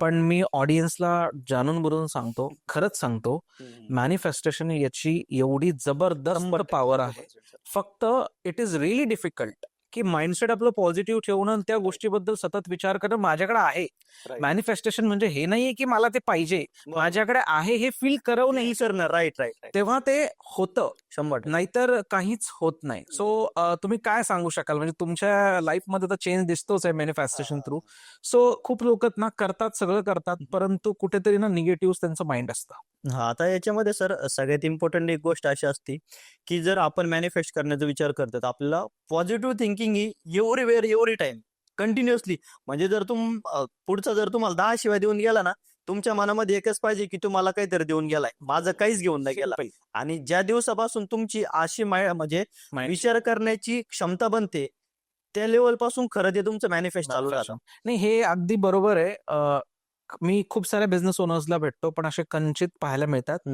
पण मी ऑडियन्सला जाणून बुजून सांगतो, खरंच सांगतो, मॅनिफेस्टेशन याची एवढी जबरदस्त पॉवर आहे. फक्त इट इज रिअली डिफिकल्ट की माइंडसेट आपलं पॉझिटिव्ह ठेवणं आणि त्या गोष्टीबद्दल सतत विचार करणं. माझ्याकडे आहे मॅनिफेस्टेशन, म्हणजे हे नाहीये की मला ते पाहिजे, माझ्याकडे आहे हे फील करवणं, नाही करणं. राईट. तेव्हा ते होतं, 100%. नाहीतर काहीच होत नाही. सो तुम्ही काय सांगू शकाल, म्हणजे तुमच्या लाईफमध्ये तर चेंज दिसतोच आहे मॅनिफेस्टेशन थ्रू. सो खूप लोक ना करतात, सगळं करतात, परंतु कुठेतरी ना निगेटिव्ह त्यांचं माइंड असतं. हा, आता याच्यामध्ये सर सगळ्यात इम्पॉर्टंट एक गोष्ट अशी असते की जर आपण मॅनिफेस्ट करण्याचा विचार करतो तर आपल्याला पॉझिटिव्ह थिंकिंग ही everywhere every time continuously. म्हणजे जर पुढचा जर तुम्हाला 10 शिवाय देऊन गेला ना, तुमच्या मनामध्ये एकच पाहिजे की तुम्हाला काहीतरी देऊन गेलाय, माझं काहीच घेऊन नाही गेला. आणि ज्या दिवसापासून तुमची अशी म्हणजे विचार करण्याची क्षमता बनते त्या लेवल पासून खरं ते तुमचं मॅनिफेस्ट चालू राहतं. नाही, हे अगदी बरोबर आहे. मी खूप साऱ्या बिझनेस ओनर्सला भेटतो, पण असे कंचित पाहायला मिळतात.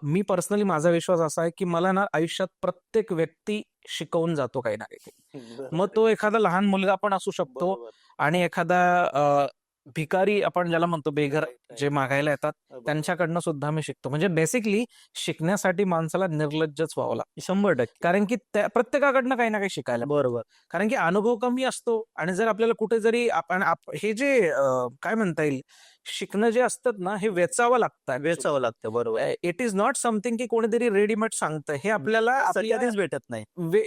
मी पर्सनली, माझा विश्वास असा आहे की मला ना आयुष्यात प्रत्येक व्यक्ती शिकवून जातो काही ना काही. मग तो एखादा लहान मुलगा पण असू शकतो आणि एखादा भिकारी आपण ज्याला म्हणतो बेघर जे मागायला येतात त्यांच्याकडनं सुद्धा मी शिकतो. म्हणजे बेसिकली शिकण्यासाठी माणसाला निर्लज्जच व्हावं लागतं. 100% कारण की प्रत्येकाकडनं काही ना काही शिकायला मिळतं. बरोबर. कारण की अनुभव कमी असतो आणि जर आपल्याला कुठे जरी आपण हे जे काय म्हणता येईल शिकणं जे असतात ना हे वेचावं लागतं. वेचावं लागतं बरोबर. इट इज नॉट समथिंग की कोणीतरी रेडीमेड सांगतं. हे आपल्याला असं आपल्या कधीच भेटत नाही.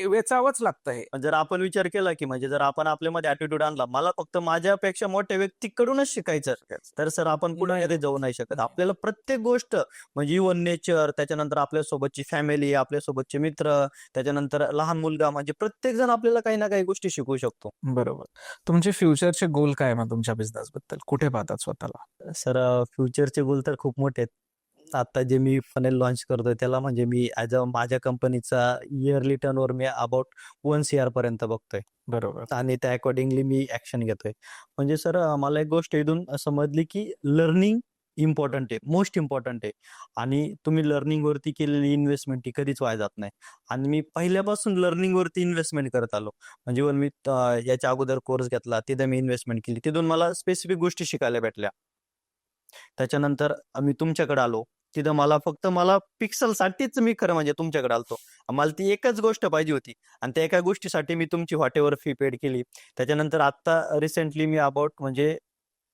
वेचावंच लागतं हे. जर आपण विचार केला की म्हणजे जर आपण आपल्यामध्ये ऍटिट्यूड आणला, मला फक्त माझ्यापेक्षा मोठ्या व्यक्तीकडूनच शिकायचं, तर सर आपण पुढे नाही. कधी जाऊ नाही शकत. नाही. आपल्याला प्रत्येक गोष्ट म्हणजे इव्हन नेचर, त्याच्यानंतर आपल्यासोबतची फॅमिली, आपल्यासोबतचे मित्र, त्याच्यानंतर लहान मुलगा, म्हणजे प्रत्येक जण आपल्याला काही ना काही गोष्टी शिकवू शकतो. बरोबर. तुमचे फ्युचरचे गोल काय मग तुमच्या बिझनेस बद्दल? कुठे पाहतात स्वतःला? सर फ्युचरचे गोल तर खूप मोठे आहेत. आता जे मी फनेल लॉन्च करतोय त्याला म्हणजे मी माझ्या कंपनीचा yearly turnover me about 1 CR पर्यंत बघतोय बरोबर. आणि त्या अकॉर्डिंगली मी ऍक्शन घेतोय. म्हणजे सर मला एक गोष्ट इथून समजली की लर्निंग इम्पॉर्टंट आहे, मोस्ट इम्पॉर्टंट आहे. आणि तुम्ही लर्निंग वरती केलेली इन्व्हेस्टमेंट ही कधीच वाया जात नाही. आणि मी पहिल्यापासून लर्निंग वरती इन्व्हेस्टमेंट करत आलो. म्हणजे when मी याच्या अगोदर कोर्स घेतला, तिथे मी इन्व्हेस्टमेंट केली, तिथून मला स्पेसिफिक गोष्टी शिकायला भेटल्या. त्याच्यानंतर मी तुमच्याकडे आलो. तिथं मला पिक्सलसाठीच मी खरं म्हणजे तुमच्याकडे आलतो. मला ती एकच गोष्ट पाहिजे होती आणि त्या एका गोष्टीसाठी मी तुमची व्हॉटएव्हर फी पेड केली. त्याच्यानंतर आता रिसेंटली मी अबाउट म्हणजे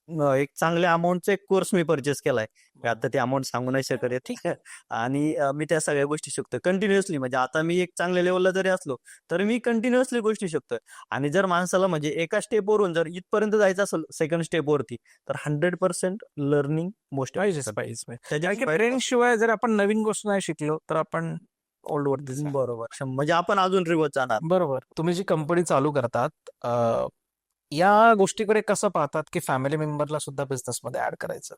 एक चांगल्या अमाउंटचा एक कोर्स मी परचेस केलाय. मी आता ते अमाउंट सांगू नाही शकत आहे. ठीक आहे. आणि मी त्या सगळ्या गोष्टी शिकतोय कंटिन्युअसली. म्हणजे आता मी एक चांगल्या लेवलला जरी असलो तर मी कंटिन्युअसली गोष्टी शिकतोय. आणि जर माणसाला म्हणजे एका स्टेपवरून जर इथपर्यंत जायचं असेल सेकंड स्टेपवरती, तर 100% लर्निंग मोस्ट पाहिजेच पाहिजे. ट्रेनिंग शिवाय जर आपण नवीन गोष्ट नाही शिकलो तर आपण ओल्ड वरतीच आहे. बरोबर. म्हणजे आपण अजून रिवर्स जाणार. बरोबर. तुम्ही जी कंपनी चालू करतात या गोष्टीकडे कसं पाहतात की फॅमिली मेंबरला सुद्धा बिझनेसमध्ये ऍड करायचं?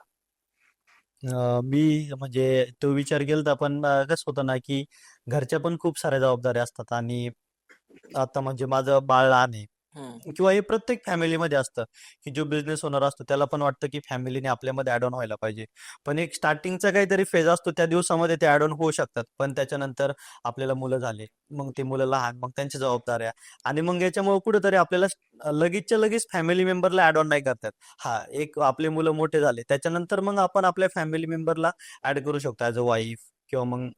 मी म्हणजे तो विचार केला पण कसं होतं ना की घरच्या पण खूप साऱ्या जबाबदाऱ्या असतात. आणि आता म्हणजे माझं बाळ लहान आहे किंवा हे प्रत्येक फॅमिलीमध्ये असतं की जो बिझनेस ओनर असतो त्याला पण वाटतं की फॅमिलीने आपल्यामध्ये ऍड ऑन व्हायला पाहिजे. पण एक स्टार्टिंगचा काहीतरी फेज असतो, त्या दिवसामध्ये ते ऍड ऑन होऊ शकतात. पण त्याच्यानंतर आपल्याला मुलं झाले, मग ते मुलं लहान, मग त्यांच्या जबाबदाऱ्या, आणि मग याच्यामुळे कुठेतरी आपल्याला लगेचच्या लगेच फॅमिली मेंबरला ऍड ऑन नाही करतात. हा, एक आपले मुलं मोठे झाले त्याच्यानंतर मग आपण आपल्या फॅमिली मेंबरला ऍड करू शकतो ऍज अ वाईफ किंवा मग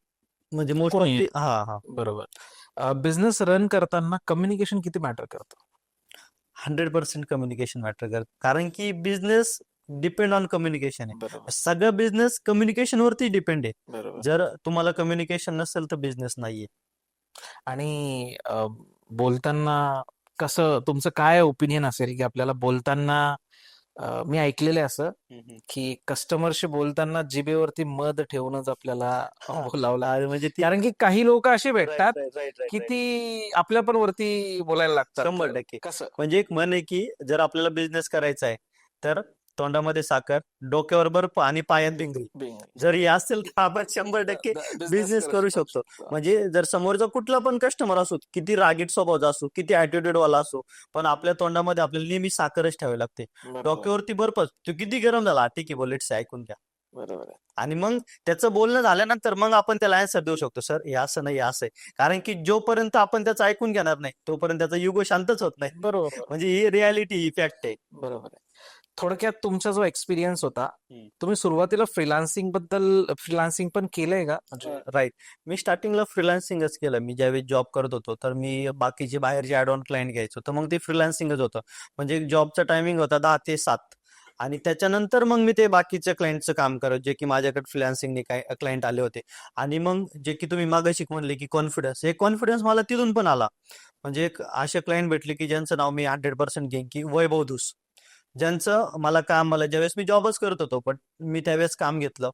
म्हणजे मोस्ट ऑफ कोणी. हा हा बरोबर. बिझनेस रन करताना कम्युनिकेशन किती मॅटर करतं? 100% कम्युनिकेशन मॅटर करत, कारण की बिझनेस डिपेंड ऑन कम्युनिकेशन आहे. बरोबर. सगळं बिझनेस कम्युनिकेशन वरती डिपेंड आहे. बरोबर. जर तुम्हाला कम्युनिकेशन नसेल तर बिझनेस नाहीये. आणि बोलताना कसं तुमचं काय ओपिनियन असेल की आपल्याला बोलताना मी ऐकलेलं आहे असं की कस्टमरशी बोलताना जिभेवरती मध ठेवूनच आपल्याला बोलावं लागतं. म्हणजे कारण की काही लोक अशी भेटतात राईट की ती आपल्या पण वरती बोलायला लागतात. 100%. कसं? म्हणजे एक म्हण आहे की जर आपल्याला बिझनेस करायचा आहे तर तोंडामध्ये साखर, डोक्यावर बर्फ आणि पायात भिंगरी. जर हे असेल तर आपण 100% बिझनेस करू शकतो. म्हणजे जर समोरचा कुठला पण कस्टमर असो, किती रागीट स्वभावाचा असो, किती ऍटिट्यूड वाला असो, पण आपल्या तोंडामध्ये आपल्याला नेहमी साखरच ठेवावी लागते. डोक्यावरती बर्फ, तो किती गरम झाला, ठीक आहे बोल, इट्स ऐकून घ्या. बरोबर आहे. आणि मग त्याचं बोलणं झाल्यानंतर मग आपण त्याला आन्सर देऊ शकतो, सर हे असं नाही, हे असं आहे. कारण की जोपर्यंत आपण त्याचं ऐकून घेणार नाही तोपर्यंत त्याचा युगो शांतच होत नाही. बरोबर. म्हणजे ही रियालिटी इफेक्ट आहे. बरोबर आहे. थोडक्यात तुमचा जो एक्सपिरियन्स होता, हम्म. तुम्ही सुरुवातीला फ्रीलान्सिंग पण केलंय का? म्हणजे राईट. मी स्टार्टिंगला फ्रीलान्सिंगच केलं. मी ज्यावेळी जॉब करत होतो तर मी बाकीचे बाहेरचे ऍड ऑन क्लायंट घ्यायचो, तर मग ते फ्रीलान्सिंगच होतं. म्हणजे जॉबचा टायमिंग होता 10 ते 7. आणि त्याच्यानंतर मग मी ते बाकीच्या क्लायंटचं काम करत, जे की माझ्याकडे फ्रीलान्सिंगने काय क्लायंट आले होते. आणि मग जे की तुम्ही मागाशी म्हणले की कॉन्फिडन्स, हे कॉन्फिडन्स मला तिथून पण आला. म्हणजे एक असे क्लायंट भेटले की ज्यांचं नाव मी 100% घेईन की वैभव धूस, ज्यांचं मला ज्यावेळेस मी जॉबच करत होतो पण मी त्यावेळेस काम घेतलं.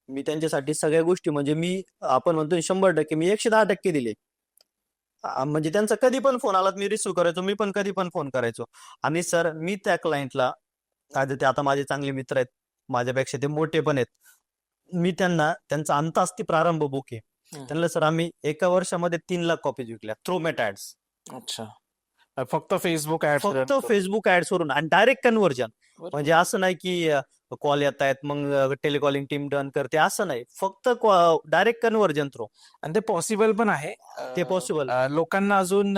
मी त्यांच्यासाठी सगळ्या गोष्टी म्हणजे मी आपण म्हणतो 100%, मी 110% दिले. म्हणजे त्यांचा कधी पण फोन आला मी रिसिव्ह करायचो, मी पण कधी पण फोन करायचो. आणि सर मी त्या क्लायंटला, ते आता माझे चांगले मित्र आहेत, माझ्यापेक्षा ते मोठे पण आहेत, मी त्यांना त्यांचा अंतास्ती प्रारंभ बुक आहे, त्यांना सर आम्ही एका वर्षामध्ये 3 लाख कॉपीज विकल्या थ्रू मेटा ऍड्स. अच्छा. फक्त फेसबुक ऍड्स फक्त फेसबुक ऍड्स वरून आणि डायरेक्ट कन्व्हर्जन. म्हणजे असं नाही की कॉल येत आहेत मग टेलिकॉलिंग टीम डन करते, असं नाही, फक्त डायरेक्ट कन्व्हर्जन थ्रू आणि ते पॉसिबल पण आहे. ते पॉसिबल लोकांना अजून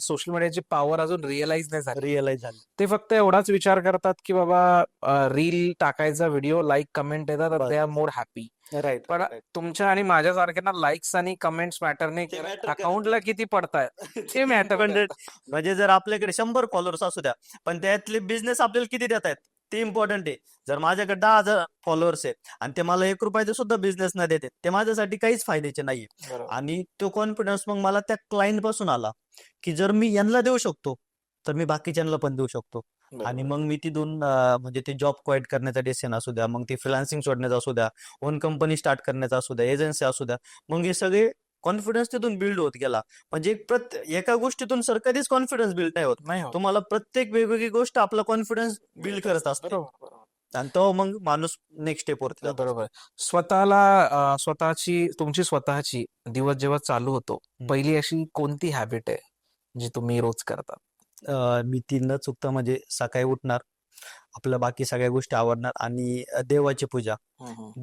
सोशल मीडियाची पॉवर अजून रिअलाइज नाही झाली. रिअलाइज झालं. ते फक्त एवढाच विचार करतात की बाबा रील टाकायचा, व्हिडिओ लाईक कमेंट येतात, बस. They are more happy. Right. पण तुमच्या आणि माझ्या सारख्यांना लाईक्स आणि कमेंट्स मॅटर नाही ते करत, matter करत अकाउंटला किती पडतायत ते मॅटर. म्हणजे जर आपल्याकडे 100 फॉलोअर्स असू द्या, पण त्यातले बिझनेस आपल्याला किती देत आहेत ते इम्पॉर्टंट आहे. जर माझ्याकडे 10,000 फॉलोअर्स आहे आणि ते मला 1 रुपयाचे सुद्धा बिझनेस न देते, ते माझ्यासाठी काहीच फायद्याचे नाहीये. आणि तो कॉन्फिडन्स मग मला त्या क्लायंट पासून आला की जर मी यांना देऊ शकतो तर मी बाकीच्यांना पण देऊ शकतो. आणि मग मी तिथून म्हणजे ते जॉब क्वाईट करण्याचा डिसिजन असू द्या, मग ते फ्रीलान्सिंग सोडण्याचा असू द्या, ओन कंपनी स्टार्ट करण्याचा असू द्या, एजन्सी असू द्या, मग हे सगळे कॉन्फिडन्स तिथून बिल्ड होत गेला. म्हणजे एका गोष्टीतून सर कधीच कॉन्फिडन्स बिल्ड नाही होत. नाही होत. तुम्हाला प्रत्येक वेगवेगळी गोष्ट आपला कॉन्फिडन्स बिल्ड करत असते बरोबर. आणि तो मग माणूस नेक्स्ट स्टेप वरती जातो. बरोबर. स्वतःला तुमची स्वतःची दिवस जेव्हा चालू होतो, पहिली अशी कोणती हॅबिट आहे जी तुम्ही रोज करता? मी ती न चुकता म्हणजे सकाळी उठणार, आपल्या बाकी सगळ्या गोष्टी आवडणार आणि देवाची पूजा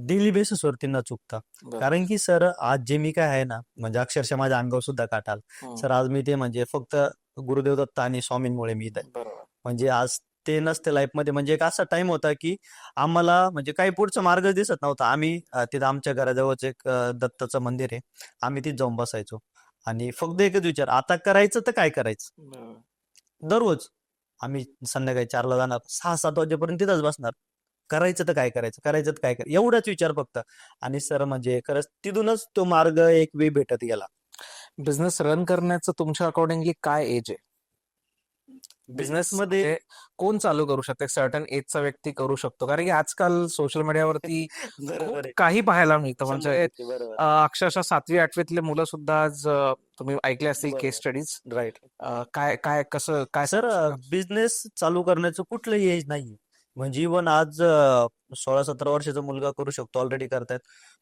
डेली बेसिस वरती न चुकता. कारण की सर आज जे मी काय आहे ना, म्हणजे अक्षरशः माझ्या अंगावर सुद्धा काटा आला. सर आज मी ते म्हणजे फक्त गुरुदेव दत्त आणि स्वामींमुळे मी इथे. म्हणजे आज ते नसते लाईफमध्ये, म्हणजे एक असा टाइम होता की आम्हाला म्हणजे काही पुढचा मार्ग दिसत नव्हता. आम्ही तिथं आमच्या घराजवळच एक दत्ताचं मंदिर आहे, आम्ही तिथे जाऊन बसायचो आणि फक्त एकच विचार, आता करायचं तर काय करायचं. दररोज आम्ही संध्याकाळी 4ला जाणार, 6-7 वाजेपर्यंत तिथंच बसणार, करायचं तर काय करायचं, करायचं तर काय करायचं, एवढाच विचार फक्त. आणि सर म्हणजे खरंच तिथूनच तो मार्ग एक वे भेटत गेला. बिझनेस रन करण्याचं तुमच्या अकॉर्डिंगली काय एज आहे? बिझनेस मध्ये मध्ये कोण चालू करू शकते? सर्टन एजचा व्यक्ती करू शकतो, कारण की आजकाल सोशल मीडियावरती बरोबर आहे. काही पाहायला मिळतं. म्हणजे 100% बरोबर. अक्षरशः 7वी-8वीतले मुलं सुद्धा आज तुम्ही ऐकले असतील बरोबर. केस स्टडीज. राईट. काय काय कसं काय सर सांगू शकाल? बिझनेस चालू करण्याचं कुठलंही एज नाही. म्हणजे इव्हन आज 16-17 वर्षाचा मुलगा करू शकतो, ऑलरेडी करतायत.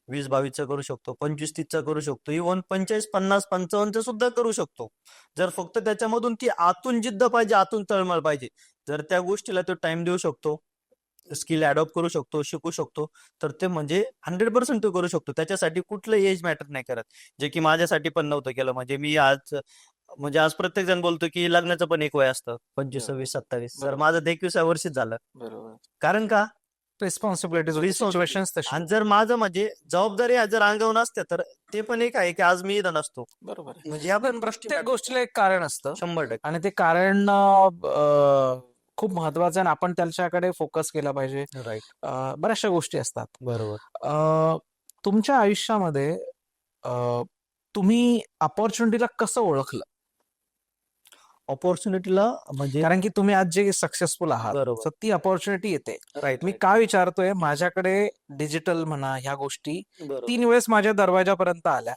20-22चा करू शकतो, 25-30चा करू शकतो, इव्हन 45-50-55चा सुद्धा करू शकतो. जर फक्त त्याच्यामधून ती आतून जिद्द पाहिजे, आतून तळमळ पाहिजे, जर त्या गोष्टीला तो टाइम देऊ शकतो, स्किल अडॉप्ट करू शकतो, शिकू शकतो, तर ते म्हणजे 100% तो करू शकतो. त्याच्यासाठी कुठलं एज मॅटर नाही करत, जे की माझ्यासाठी पण नव्हतं केलं. म्हणजे मी आज म्हणजे आज प्रत्येक जण बोलतो की लग्नाचं पण एक वय असतं, 25-26-27. सर माझं 21व्या वर्षीच झालं. बरोबर. कारण का रिस्पॉन्सिबिलिटीज, सिच्युएशन्स तशी. आणि जर माझं म्हणजे जबाबदारी जर अंगावर नसते तर ते पण एक आहे की आज मी इथं नसतो. बरोबर. म्हणजे या पण प्रत्येक गोष्टीला एक कारण असतं 100%. आणि ते कारण खूप महत्वाचं आहे आणि आपण त्याच्याकडे फोकस केला पाहिजे. राईट. बऱ्याचशा गोष्टी असतात. बरोबर. तुमच्या आयुष्यामध्ये तुम्ही अपॉर्च्युनिटीला कसं ओळखलं? ऑपॉर्च्युनिटीला म्हणजे कारण की तुम्ही आज जे सक्सेसफुल आहात, बरोबर. तर ती अपॉर्च्युनिटी येते. राईट. मी का विचारतोय, माझ्याकडे डिजिटल म्हणा ह्या गोष्टी बरोबर. 3 वेळेस माझ्या दरवाजापर्यंत आल्या,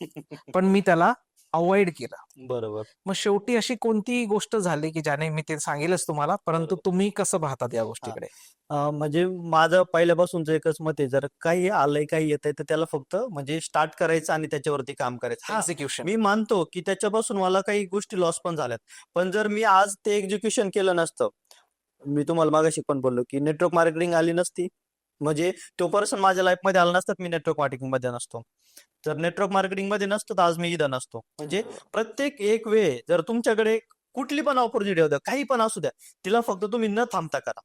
पण मी त्याला अवॉइड केलं. बरोबर. मग शेवटी अशी कोणती गोष्ट झाली की ज्याने, मी ते सांगेलच तुम्हाला, परंतु तुम्ही कसं पाहतात या गोष्टीकडे? म्हणजे माझं पहिल्यापासूनच एकच मत आहे, जर काही आलंय काही येतंय तर त्याला फक्त म्हणजे स्टार्ट करायचं आणि त्याच्यावरती काम करायचं. एक्झिक्युशन. मी मानतो की त्याच्यापासून मला काही गोष्टी लॉस पण झाल्यात, पण जर मी आज ते एक्झिक्युशन केलं नसतं, मी तुम्हाला मागाशी पण बोललो की नेटवर्क मार्केटिंग आली नसती, म्हणजे तो पर्सन माझ्या लाईफ मध्ये आला नसतात, मी नेटवर्क मार्केटिंग मध्ये नसतो. जर नेटवर्क मार्केटिंग मध्ये नसतं तर आज मी इथं नसतो. म्हणजे प्रत्येक एक वेळ जर तुमच्याकडे कुठली पण ऑपॉर्च्युनिटी होत्या, काही पण असू द्या, तिला फक्त तुम्ही न थांबता करा.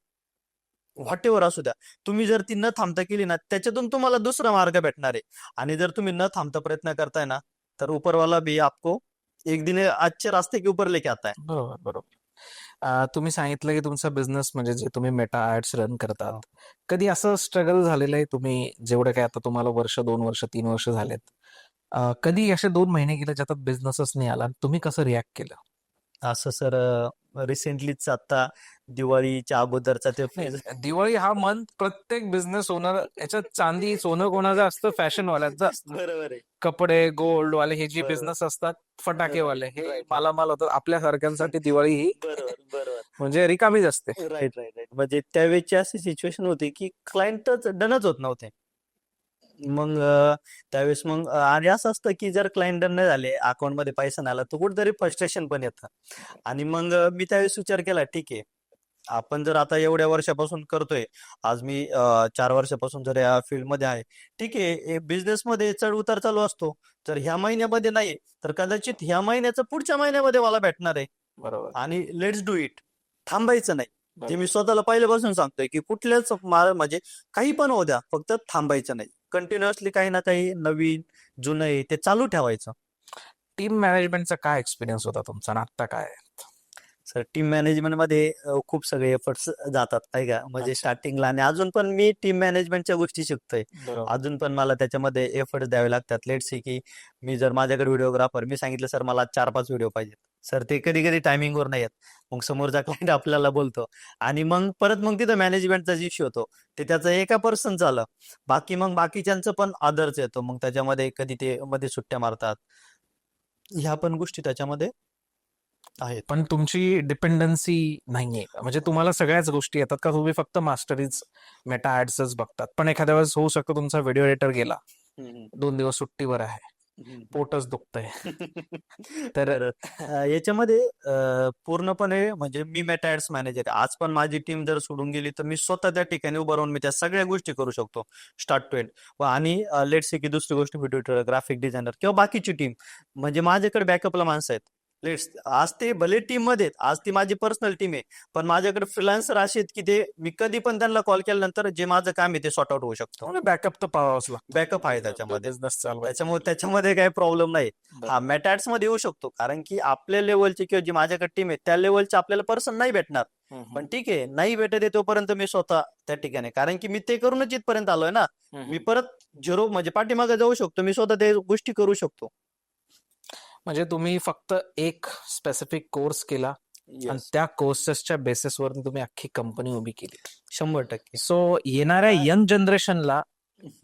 व्हॉट एव्हर असू द्या, तुम्ही जर ती न थांबता केली ना, त्याच्यातून तुम्हाला दुसरा मार्ग भेटणार आहे. आणि जर तुम्ही न थांबता प्रयत्न करताय ना, तर ऊपरवाला भी आपको एक दिन अच्छे रास्ते के ऊपर लेके आता है. बरोबर, बरोबर. तुम्ही सांगितलं की तुमचा बिझनेस म्हणजे जे तुम्ही मेटा ऍड्स रन करतात, कधी असं स्ट्रगल झालेलं आहे, तुम्ही जेवढं काय आता तुम्हाला वर्ष, 2 वर्ष, 3 वर्ष झालेत, कधी असे 2 महिने गेले ज्यात बिझनेसच नाही आला, तुम्ही कसं रिॲक्ट केलं? असं सर रिसेंटलीच आता दिवाळीच्या अगोदरचा ते दिवाळी हा मंथ प्रत्येक बिझनेस ओनर, याच्यात चांदी सोनं कोणाचं असतं, फॅशन वाल्यांचं असतं. बरोबर आहे. कपडे, गोल्ड वाले हे जे बरोबर. बिझनेस असतात, फटाके वाले, हे Right. मालामाल होतात. आपल्या सारख्यांसाठी दिवाळी ही बरोबर. म्हणजे रिकामीच असते. राईट. म्हणजे त्यावेळेची अशी सिच्युएशन होती की क्लायंटच डनच होत नव्हते. मग त्यावेळेस मग आणि असं असतं की जर क्लायंट डन नाही झाले, अकाउंटमध्ये पैसा नाही आला, तर कुठेतरी फ्रस्ट्रेशन पण येतं. आणि मग मी त्यावेळेस विचार केला, ठीक आहे, आपण जर आता एवढ्या वर्षापासून करतोय, आज मी 4 वर्षापासून जर या फील्डमध्ये आहे, ठीक आहे, बिझनेसमध्ये चढ उतार चालू असतो. जर ह्या महिन्यामध्ये नाही, तर कदाचित ह्या महिन्याचं पुढच्या महिन्यामध्ये मला भेटणार आहे. बरोबर. आणि लेट्स डू इट. थांबायचं नाही. जे मी बरोबर. स्वतःला पहिल्यापासून सांगतोय की कुठल्याच म्हणजे काही पण होऊ द्या, फक्त थांबायचं नाही. कंटिन्युअसली काही ना काही नवीन, जुनं आहे ते चालू ठेवायचं. टीम मॅनेजमेंटचा काय एक्सपिरियन्स होता तुमचा आणि आत्ता काय आहे? सर, टीम मॅनेजमेंटमध्ये खूप सगळे एफर्ट्स जातात नाही का, म्हणजे अच्छा. स्टार्टिंगला. आणि अजून पण मी टीम मॅनेजमेंटच्या गोष्टी शिकतोय. बरोबर. अजून पण मला त्याच्यामध्ये एफर्ट्स द्यावे लागतात. लेट्स सी की मी जर माझ्याकडे व्हिडिओग्राफर, मी सांगितलं सर मला 4-5 व्हिडिओ पाहिजेत. सर ते कधी कधी टायमिंगवर नाही येत. मग समोरचा क्लायंट आपल्याला बोलतो आणि मग परत मग तिथं मॅनेजमेंटचा इश्यू होतो. ते त्याचं एका पर्सनचं आलं. बाकी मग बाकीच्यांचं पण आदर्स येतो. मग त्याच्यामध्ये कधी ते मध्ये सुट्ट्या मारतात. ह्या पण गोष्टी त्याच्यामध्ये आहेत. पण तुमची डिपेंडन्सी नाहीये का? म्हणजे तुम्हाला सगळ्याच गोष्टी येतात का? तुम्ही फक्त मास्टरीज मेटा ऍड्सच बघतात? पण एखाद्या वेळेस होऊ शकतो तुमचा व्हिडिओ एडिटर गेला, हम्म, 2 दिवस सुट्टीवर आहे, हम्म. पोटच दुखतंय, तर तर याच्यामध्ये पूर्णपणे म्हणजे मी मेटा ऍड्स मॅनेजर आहे. आज पण माझी टीम जर सोडून गेली, तर मी स्वतः त्या ठिकाणी उभं राहून मी त्या सगळ्या गोष्टी करू शकतो, स्टार्ट टू एंड. आणि लेट्स से की दुसरी गोष्ट, व्हिडिओ ग्राफिक डिझायनर किंवा बाकीची टीम, म्हणजे माझ्याकडे बॅकअपला माणसं आहेत. आज ते भले टीम मध्ये आहेत, आज ती माझी पर्सनल टीम आहे, पण माझ्याकडे फ्रीलान्सर असे आहेत की ते मी कधी पण त्यांना कॉल केल्यानंतर जे माझं काम आहे ते सॉर्ट आउट होऊ शकतं. बॅकअप तर पाहावाच लागतो. बॅकअप आहे त्याच्यामध्ये. बिझनेस चालवायचा. त्याच्यामध्ये काही प्रॉब्लेम नाही. हा, मेटॅट्स मध्ये येऊ शकतो, कारण की आपल्या लेवलचे किंवा जी माझ्याकडे टीम आहे त्या लेवलचे आपल्याला पर्सन नाही भेटणार. पण ठीक आहे, नाही भेटत आहे तोपर्यंत मी स्वतः त्या ठिकाणी, कारण की मी ते करूनच इथपर्यंत आलोय ना. मी परत झिरो म्हणजे पाठीमागे जाऊ शकतो, मी स्वतः ते गोष्टी करू शकतो. म्हणजे तुम्ही फक्त एक स्पेसिफिक कोर्स केला आणि त्या कोर्सेसच्या बेसिसवर तुम्ही अख्खी कंपनी उभी केली. 100%. सो येणाऱ्या यंग जनरेशनला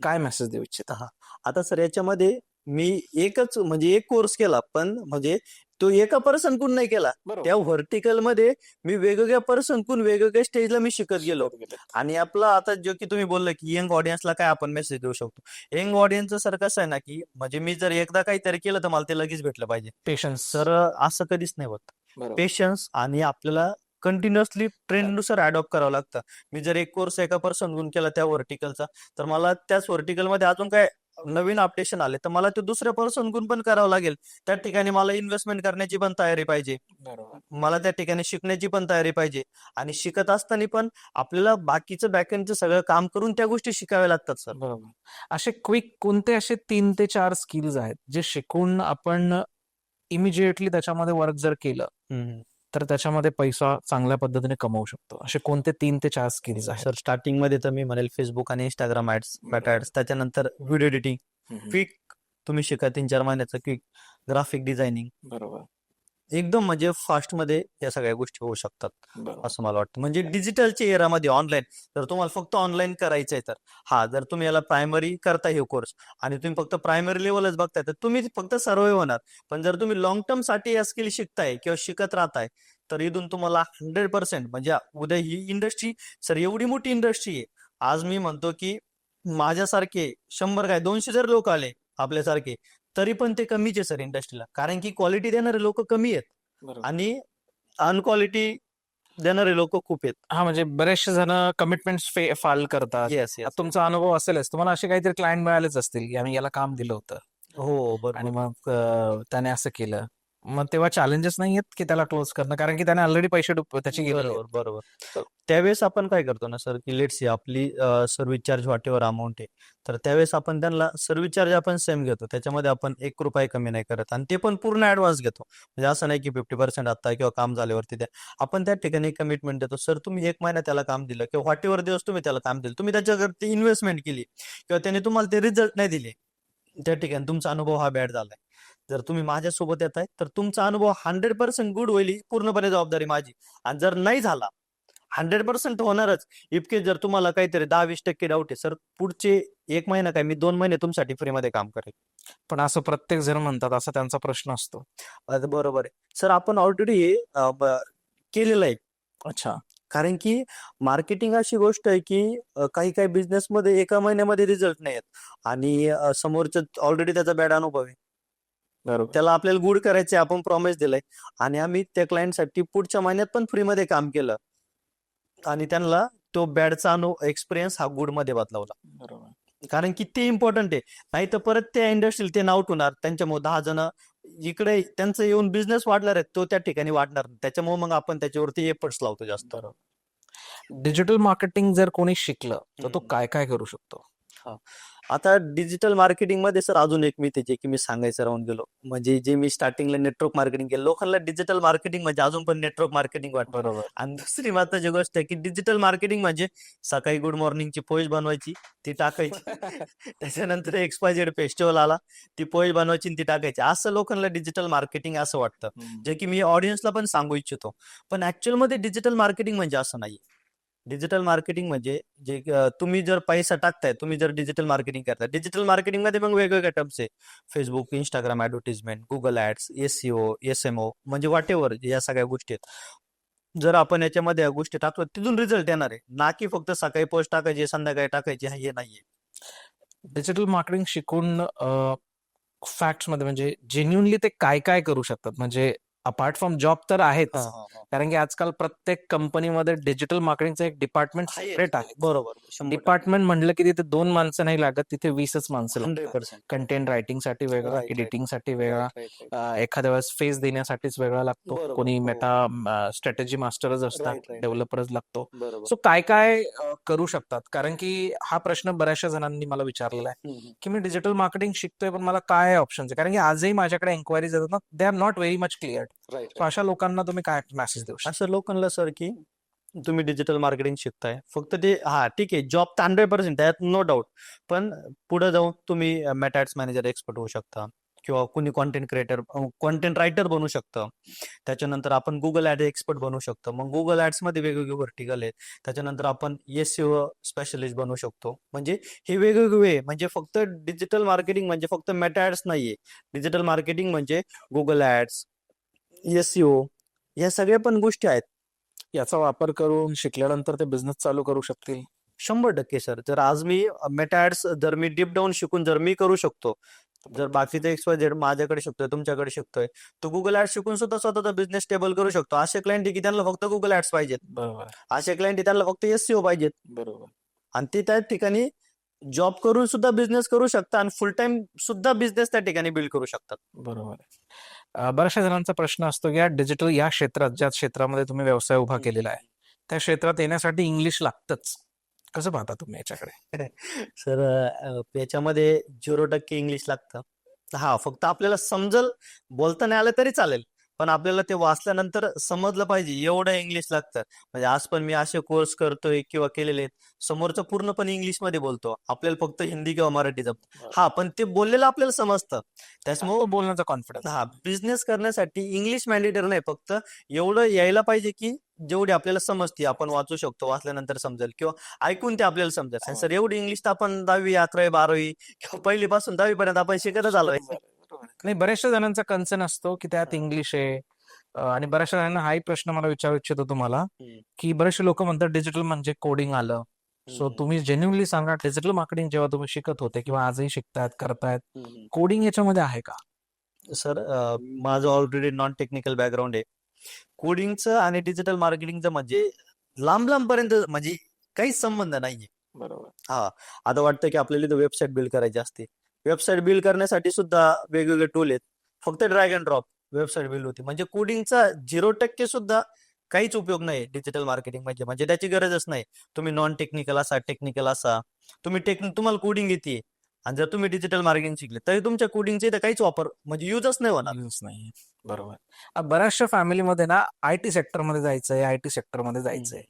काय मेसेज देऊ इच्छिता? हा, आता सर याच्यामध्ये मी एकच म्हणजे एक कोर्स केला, पण म्हणजे तो एका पर्सन कुण नाही केला. त्या व्हर्टिकल मध्ये मी वेगवेगळ्या पर्सन कुण वेगवेगळ्या स्टेजला मी शिकत गेलो. आणि आपला आता जो की तुम्ही बोलला की यंग ऑडियन्सला काय आपण मेसेज देऊ शकतो. यंग ऑडियन्सचं सर कसं आहे ना, की म्हणजे मी जर एकदा काहीतरी केलं तर मला ते लगेच भेटलं पाहिजे. पेशन्स. सर असं कधीच नाही होत. पेशन्स आणि आपल्याला कंटिन्युअसली ट्रेंडनुसार अडॉप्ट करावं लागतं. मी जर एक कोर्स एका पर्सन गुण केला त्या व्हर्टिकलचा, तर मला त्याच व्हर्टिकलमध्ये अजून काय नवीन अपडेशन आले तर मला ते दुसऱ्या पर्सन गुण पण करावं लागेल. त्या ठिकाणी मला इन्व्हेस्टमेंट करण्याची पण तयारी पाहिजे. मला त्या ठिकाणी शिकण्याची पण तयारी पाहिजे. आणि शिकत असताना पण आपल्याला बाकीचं बॅकएंडचं सगळं काम करून त्या गोष्टी शिकाव्या लागतात सर. बरोबर. असे क्विक कोणते असे 3 ते 4 स्किल्स आहेत जे शिकून आपण इमिजिएटली त्याच्यामध्ये वर्क जर केलं तर त्याच्यामध्ये पैसा चांगल्या पद्धतीने कमवू शकतो? असे कोणते 3 ते 4 स्किल्स आहेत? सर, स्टार्टिंग मध्ये तर मी म्हणेल फेसबुक आणि इंस्टाग्राम ऍड्स, मेटा ऍड्स, त्याच्यानंतर व्हिडिओ एडिटिंग क्विक तुम्ही शिका 3-4 महिन्याचं क्विक, ग्राफिक डिझायनिंग, बरोबर. एकदम म्हणजे फास्ट मध्ये या सगळ्या गोष्टी होऊ शकतात बरोबर. असं मला वाटतं. म्हणजे डिजिटलच्या एरामध्ये ऑनलाईन, जर तुम्हाला फक्त ऑनलाईन करायचं आहे तर हा, जर तुम्ही याला प्रायमरी करताय हे कोर्स आणि तुम्ही फक्त प्रायमरी लेवलच बघताय तर तुम्ही फक्त सर्व्हाइव्ह होणार. पण जर तुम्ही लॉंग टर्म साठी या स्किल शिकताय किंवा शिकत राहताय, तर इथून तुम्हाला 100% म्हणजे उद्या ही इंडस्ट्री सर एवढी मोठी इंडस्ट्री आहे. आज मी म्हणतो की माझ्यासारखे 100 काय 200 जर लोक आले आपल्यासारखे, तरी पण ते कमीच आहे सर इंडस्ट्रीला, कारण की क्वालिटी देणारे लोक कमी आहेत आणि अनक्वालिटी देणारे लोक खूप आहेत. हा, म्हणजे बरेचसे जण कमिटमेंट फाल करतात. येस, आता येस. तुमचा अनुभव असेलच, तुम्हाला असे काहीतरी क्लायंट मिळालेच असतील की आम्ही याला काम दिलं होतं हो, आणि बरोबर. मग त्याने असं केलं. मग तेव्हा चॅलेंजेस नाही आहेत की त्याला क्लोज करणं, कारण की त्याने ऑलरेडी पैसे त्याचे गेलेले आहेत. बरोबर, बरोबर. त्यावेळेस आपण काय करतो ना सर, की लेट्स सी आपली सर्व्हिस चार्ज व्हॉटेवर अमाऊंट आहे, तर त्यावेळेस आपण त्यांना सर्व्हिस चार्ज आपण सेम घेतो, त्याच्यामध्ये आपण 1 रुपया कमी नाही करत आणि ते पण पूर्ण ऍडव्हान्स घेतो. म्हणजे असं नाही की 50% आता किंवा काम झाल्यावरती द्या. आपण त्या ठिकाणी कमिटमेंट देतो. सर, तुम्ही 1 महिना त्याला काम दिलं किंवा व्हॉटेवर दिवस तुम्ही त्याला काम दिलं, तुम्ही त्याच्यावरती इन्व्हेस्टमेंट केली किंवा त्याने तुम्हाला ते रिझल्ट नाही दिले, त्या ठिकाणी तुमचा अनुभव हा बॅड झालाय. जर तुम्ही माझ्यासोबत येताय तर तुमचा अनुभव 100% गुड होईल, ही पूर्णपणे जबाबदारी माझी. आणि जर नाही झाला, 100% होणारच. इतके जर तुम्हाला काहीतरी 10-20% डाऊट आहे सर, पुढचे 1 महिना काय मी 2 महिने तुमच्यासाठी फ्रीमध्ये काम करेल. पण असं प्रत्येक जण म्हणतात, असा त्यांचा प्रश्न असतो. बरोबर आहे सर, आपण ऑलरेडी केलेलं आहे. अच्छा. कारण की मार्केटिंग अशी गोष्ट आहे की काही काही बिझनेसमध्ये एका महिन्यामध्ये रिझल्ट नाही येत आणि समोरचं ऑलरेडी त्याचा बॅड अनुभव आहे. बरोबर. त्याला आपल्याला गुड करायचे आपण प्रॉमिस दिलंय आणि आम्ही त्या क्लायंटसाठी पुढच्या महिन्यात पण फ्रीमध्ये काम केलं आणि त्यांना तो बॅडचा एक्सपिरियन्स हा गुड मध्ये बदलावला. बरोबर. कारण की ते इम्पॉर्टंट आहे. नाही तर परत त्या इंडस्ट्रीला ते नाव ठेवणार. त्यांच्यामुळे 10 जण इकडे त्यांचं येऊन बिझनेस वाढणार आहे, तो त्या ठिकाणी वाढणार नाही. त्याच्यामुळे मग आपण त्याच्यावरती एफर्ट्स लावतो जास्त. बरोबर. डिजिटल मार्केटिंग जर कोणी शिकलं तर तो हम्म. काय काय करू शकतो? हा. आता डिजिटल मार्केटिंग मध्ये सर अजून एक मी त्याचे की मी सांगायचं राहून गेलो. म्हणजे जे मी स्टार्टिंगला नेटवर्क मार्केटिंग केलं, लोकांना डिजिटल मार्केटिंग म्हणजे अजून पण नेटवर्क मार्केटिंग वाटतं. बरोबर. आणि दुसरी महत्वाची गोष्ट आहे की डिजिटल मार्केटिंग म्हणजे सकाळी गुड मॉर्निंगची पोस्ट बनवायची, ती टाकायची. त्याच्यानंतर XYZ फेस्टिवल आला, ती पोस्ट बनवायची आणि ती टाकायची. असं लोकांना डिजिटल मार्केटिंग असं वाटतं. जे की मी ऑडियन्सला पण सांगू इच्छितो. पण ऍक्च्युअल मध्ये डिजिटल मार्केटिंग म्हणजे असं नाही. डिजिटल मार्केटिंग म्हणजे जे तुम्ही जर पैसा टाकताय, तुम्ही जर डिजिटल मार्केटिंग करताय, डिजिटल मार्केटिंग मध्ये मग वेगवेगळ्या टर्म्स आहे. Facebook, Instagram advertisement, Google ads, SEO, SMO म्हणजे व्हॉटएव्हर या सगळ्या गोष्टी आहेत. जर आपण याच्यामध्ये या गोष्टी टाकतो तिथून रिझल्ट येणार आहे, ना की फक्त सकाळी पोस्ट टाकायची संध्याकाळी टाकायची हे नाहीये. डिजिटल मार्केटिंग शिकून फॅक्ट्स मध्ये म्हणजे जेन्युनली ते काय काय करू शकतात? म्हणजे अपार्ट फ्रॉम जॉब तर आहेच, हा, हा, हा. कारण की आजकाल प्रत्येक कंपनीमध्ये डिजिटल मार्केटिंगचं एक डिपार्टमेंट सेपरेट आहे. बरोबर 100%. डिपार्टमेंट म्हणलं की तिथे 2 माणसं नाही लागत, तिथे 20च माणसं लागतात. 100%. कंटेंट रायटिंगसाठी वेगळा, Right, right. एडिटिंगसाठी वेगळा, Right, right, right. एखाद्या वेळेस फेस देण्यासाठीच वेगळा लागतो. बरोबर, कोणी हो. मेटा स्ट्रॅटेजी मास्टरच असतात, Right, right, right. डेव्हलपरच लागतो. बरोबर. सो काय काय करू शकतात? कारण की हा प्रश्न बऱ्याचशा जणांनी मला विचारलेला आहे हम्म. की मी डिजिटल मार्केटिंग शिकतोय पण मला काय ऑप्शन्स आहे? कारण की आजही माझ्याकडे एन्क्वायरीज येतात ना, they are not very much clear. Right, so अशा लोकांना तुम्ही काय मेसेज देऊ शकता? असं लोकांना सर की तुम्ही डिजिटल मार्केटिंग शिकताय, फक्त ते हा ठीक आहे, जॉब तर 100% त्यात नो डाऊट. पण पुढे जाऊन तुम्ही मेटा ऍड्स मॅनेजर एक्सपर्ट होऊ शकता किंवा कुणी कॉन्टेंट क्रिएटर, कॉन्टेंट रायटर बनू शकतं. त्याच्यानंतर आपण गुगल ऍड एक्सपर्ट बनू शकतो. मग गुगल ऍड्स मध्ये वेगवेगळे व्हर्टिकल आहेत. त्याच्यानंतर आपण SEO स्पेशलिस्ट बनू शकतो. म्हणजे हे वेगवेगळे म्हणजे फक्त डिजिटल मार्केटिंग म्हणजे फक्त मेटा ऍड्स नाहीये. डिजिटल मार्केटिंग म्हणजे गुगल ऍड्स, SEO या सगळ्या पण गोष्टी आहेत. याचा वापर करून शिकल्यानंतर ते बिझनेस चालू करू शकतील. 100% सर. जर आज मी मेटा ऍड्स जर मी डीप डाऊन शिकून जर मी करू शकतो, जर बाकीचे XYZ माझ्याकडे शिकतोय, तुमच्याकडे शिकतोय, तो गुगल ऍड्स शिकून सुद्धा स्वतःचा बिझनेस स्टेबल करू शकतो. असे क्लायंट आहे की त्यांना फक्त गुगल ऍड्स पाहिजेत. बरोबर. असे क्लायंट आहे त्यांना फक्त SEO पाहिजेत बरोबर. आणि ते त्या ठिकाणी जॉब करून सुद्धा बिझनेस करू शकतात आणि फुल टाइम सुद्धा बिझनेस त्या ठिकाणी बिल्ड करू शकतात. बरोबर आहे. बऱ्याचशा जणांचा प्रश्न असतो की या डिजिटल या क्षेत्रात, ज्या क्षेत्रामध्ये तुम्ही व्यवसाय उभा केलेला आहे, त्या क्षेत्रात येण्यासाठी इंग्लिश लागतंच. कसं पाहता तुम्ही याच्याकडे? सर याच्यामध्ये 0% इंग्लिश लागतं. हा फक्त आपल्याला समजल, बोलता नाही आलं तरी चालेल, पण आपल्याला ते वाचल्यानंतर समजलं पाहिजे एवढं इंग्लिश लागतं. म्हणजे आज पण मी असे कोर्स करतोय किंवा केलेले आहेत, समोरचं पूर्णपणे इंग्लिशमध्ये बोलतो, आपल्याला फक्त हिंदी किंवा मराठी जमतं. हा पण ते बोललेलं आपल्याला समजतं. त्याच्यामुळे तो बोलण्याचा कॉन्फिडन्स. हा बिझनेस करण्यासाठी इंग्लिश मॅन्डेटरी नाही, फक्त एवढं यायला पाहिजे की जेवढी आपल्याला समजते आपण वाचू शकतो, वाचल्यानंतर समजेल किंवा ऐकून ते आपल्याला समजेल. आणि सर एवढी इंग्लिश तर आपण 10वी 11वी 12वी किंवा पहिलीपासून 10वी पर्यंत आपण शिकतच आलोय. नाही, बऱ्याचशा जणांचा कन्सर्न असतो की त्यात इंग्लिश आहे. आणि बऱ्याचशा जणांना हाही प्रश्न मला विचारू इच्छितो तुम्हाला की बरेचसे लोक म्हणतात डिजिटल म्हणजे कोडिंग आलं. सो तुम्ही जेन्युनली सांगा, डिजिटल मार्केटिंग जेव्हा तुम्ही शिकत होते किंवा आजही शिकतायत, करतायत, कोडिंग याच्यामध्ये आहे का? सर माझं ऑलरेडी नॉन टेक्निकल बॅकग्राऊंड आहे. कोडिंगचं आणि डिजिटल मार्केटिंगचं म्हणजे लांब पर्यंत म्हणजे काहीच संबंध नाहीये. बरोबर. हा आता वाटतं की आपल्याला इथं वेबसाईट बिल्ड करायची असते. वेबसाईट बिल्ड करण्यासाठी सुद्धा वेगवेगळे टूल आहेत. फक्त drag and drop website build होती. म्हणजे कोडिंगचा 0% सुद्धा काहीच उपयोग नाही डिजिटल मार्केटिंग म्हणजे त्याची गरजच नाही. तुम्ही नॉन टेक्निकल असा, टेक्निकल असा, तुम्हाला कोडिंग येते आणि जर तुम्ही डिजिटल मार्केटिंग शिकले तरी तुमच्या कोडिंगचे इथं काहीच वापर म्हणजे युजच नाही होणार. यूज नाही. बरोबर. बऱ्याचशा फॅमिलीमध्ये ना IT सेक्टरमध्ये जायचंय, IT सेक्टरमध्ये जायचंय.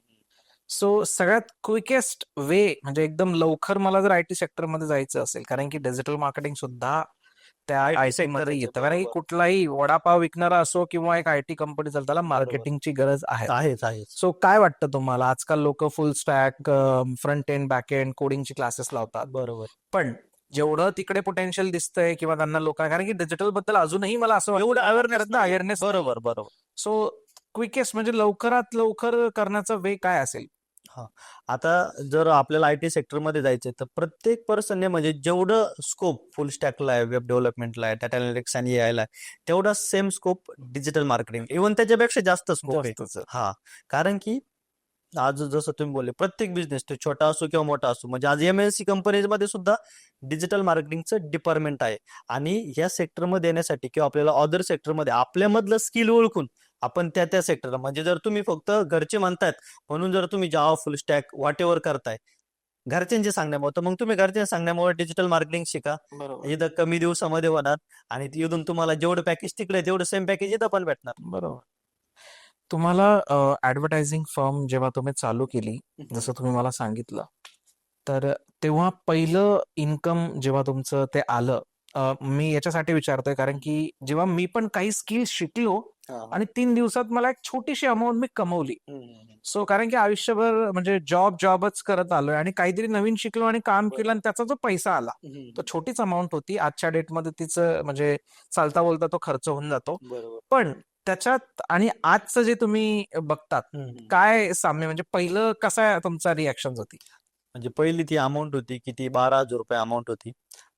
सो सगळ्यात क्विकेस्ट वे म्हणजे एकदम लवकर मला जर IT सेक्टरमध्ये जायचं असेल, कारण की डिजिटल मार्केटिंग सुद्धा त्या IT IT मध्ये सेक्टरच येतं. आहे, कारण की बरोबर. कुठलाही वडापाव विकणारा असो किंवा एक IT कंपनी चालते, त्याला मार्केटिंगची गरज आहे. आहेच. सो काय वाटतं तुम्हाला? आजकाल लोक full stack, front end, back end कोडिंगची क्लासेस लावतात. बरोबर. पण जेवढं तिकडे पोटेन्शियल दिसतंय किंवा त्यांना लोक, कारण की डिजिटल बद्दल अजूनही मला असं एवढं वाटतं अवेअरनेस अवेअरनेस. बरोबर. सो क्विकेस्ट म्हणजे लवकरात लवकर करण्याचा वे काय असेल? हा, आता जर आपल्याला आय टी सेक्टरमध्ये जायचंय तर प्रत्येक पर्सनने म्हणजे जेवढं स्कोप फुल स्टॅकला आहे, वेब डेव्हलपमेंटला आहे, डाटा अनालिटिक्स आणि AI ला आहे, तेवढा same scope digital marketing, even त्याच्यापेक्षा जास्त स्कोप आहे. जास्तच. हा, कारण की आज जसं तुम्ही बोलले प्रत्येक बिझनेस तो छोटा असो किंवा मोठा असो, म्हणजे आज MNC कंपनीमध्ये सुद्धा डिजिटल मार्केटिंगचं डिपार्टमेंट आहे. आणि या सेक्टरमध्ये येण्यासाठी किंवा आपल्याला अदर सेक्टरमध्ये आपल्यामधलं स्किल ओळखून आपण त्या त्या सेक्टरला, म्हणजे जर तुम्ही फक्त घरचे म्हणतायत म्हणून जर तुम्ही Java full stack what ever करताय घरच्यांचे सांगण्यामुळे, तर मग तुम्ही घरच्यांच्या सांगण्यामुळे डिजिटल मार्केटिंग शिका. बरोबर. इथं कमी दिवसामध्ये होणार आणि इथून तुम्हाला जेवढं पॅकेज तिकडे आहे, तेवढं सेम पॅकेज इथं पण भेटणार. बरोबर. तुम्हाला ऍडव्हर्टायझिंग फर्म जेव्हा तुम्ही चालू केली, जसं तुम्ही मला सांगितलं, तर तेव्हा पहिलं इन्कम जेव्हा तुमचं ते आलं, मी याच्यासाठी विचारतोय कारण की जेव्हा मी पण काही स्किल शिकलो आणि 3 दिवसात मला एक छोटीशी अमाऊंट मी कमवली. सो कारण की आयुष्यभर म्हणजे जॉबच करत आलोय आणि काहीतरी नवीन शिकलो आणि काम केलं आणि त्याचा जो पैसा आला तो छोटीच अमाऊंट होती. आजच्या डेटमध्ये तिचं म्हणजे चालता बोलता तो खर्च होऊन जातो. बरोबर. पण त्याच्यात आणि आजचं जे तुम्ही बघतात, काय साम्य म्हणजे पहिलं कसा तुमचा रिॲक्शन होती? म्हणजे पहिली ती अमाऊंट होती किती, 12,000 रुपये अमाऊंट होती.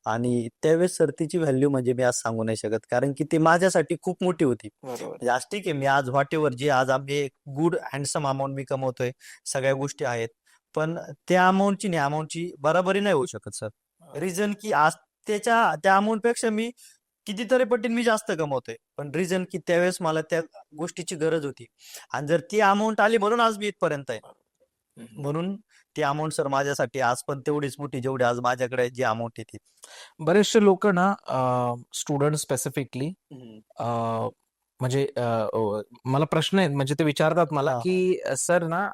आणि त्यावेळेस सर तिची व्हॅल्यू म्हणजे मी आज सांगू नाही शकत, कारण की ती माझ्यासाठी खूप मोठी होती. बरोबर. म्हणजे आज ठीक आहे, मी आज व्हॉट एव्हर जे आज आम्ही गुड हँडसम अमाऊंट मी कमवतोय, सगळ्या गोष्टी आहेत, पण त्या अमाऊंटची बराबरी नाही होऊ शकत सर. रिझन की आज त्या अमाऊंट पेक्षा मी कितीतरी पटीने मी जास्त कमवतोय, पण रिझन की त्यावेळेस मला त्या गोष्टीची गरज होती. आणि जर ती अमाऊंट आली म्हणून आज मी इथपर्यंत आहे. म्हणून ती अमाऊंट सर माझ्यासाठी आज पण तेवढीच मोठी जेवढी आज माझ्याकडे जी अमाऊंट येते. बरेचसे लोक ना स्टुडंट स्पेसिफिकली म्हणजे मला प्रश्न आहेत, म्हणजे ते विचारतात मला हा. की सर ना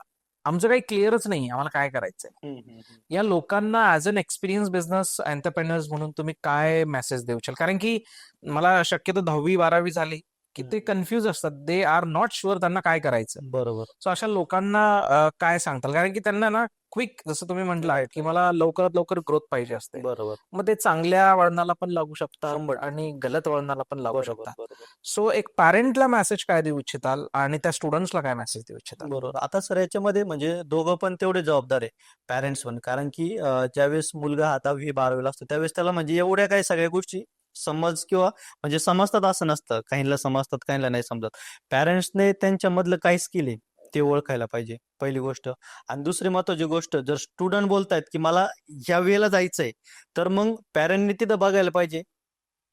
आमचं काही क्लिअरच नाही, आम्हाला काय करायचंय. या लोकांना as an experience business entrepreneurs म्हणून तुम्ही काय मेसेज देऊ शकाल? कारण की मला शक्यतो 10वी-12वी झाली की ते कन्फ्युज असतात, दे आर नॉट शुअर त्यांना काय करायचं. बरोबर. सो अशा लोकांना काय सांगताल? कारण की त्यांना ना क्विक, जसं तुम्ही म्हटलं की मला लवकरात लवकर ग्रोथ पाहिजे असते. बरोबर. मग ते चांगल्या वळणाला पण लागू शकतात 100%. आणि गलत वळणाला पण लागू बरोबर. शकतात. बरोबर. सो एक पॅरेंटला मेसेज काय देऊ इच्छिताल आणि त्या स्टुडंट्सला काय मेसेज देऊ इच्छिताल? बरोबर. आता सर याच्यामध्ये म्हणजे दोघं पण तेवढे जबाबदार आहे, पॅरेंट्स पण. कारण की ज्यावेळेस मुलगा 10वी-12वीला असतो त्यावेळेस त्याला म्हणजे एवढ्या काही सगळ्या गोष्टी समज किंवा म्हणजे समजतात असं नसतं. काहींना समजतात, काहींना नाही समजत. पॅरेंट्सने त्यांच्यामधलं काय स्किल आहे ते ओळखायला पाहिजे, पहिली गोष्ट. आणि दुसरी महत्वाची गोष्ट, जर स्टुडंट बोलतायत की मला ह्या वेळेला जायचंय, तर मग पॅरेंटने तिथं बघायला पाहिजे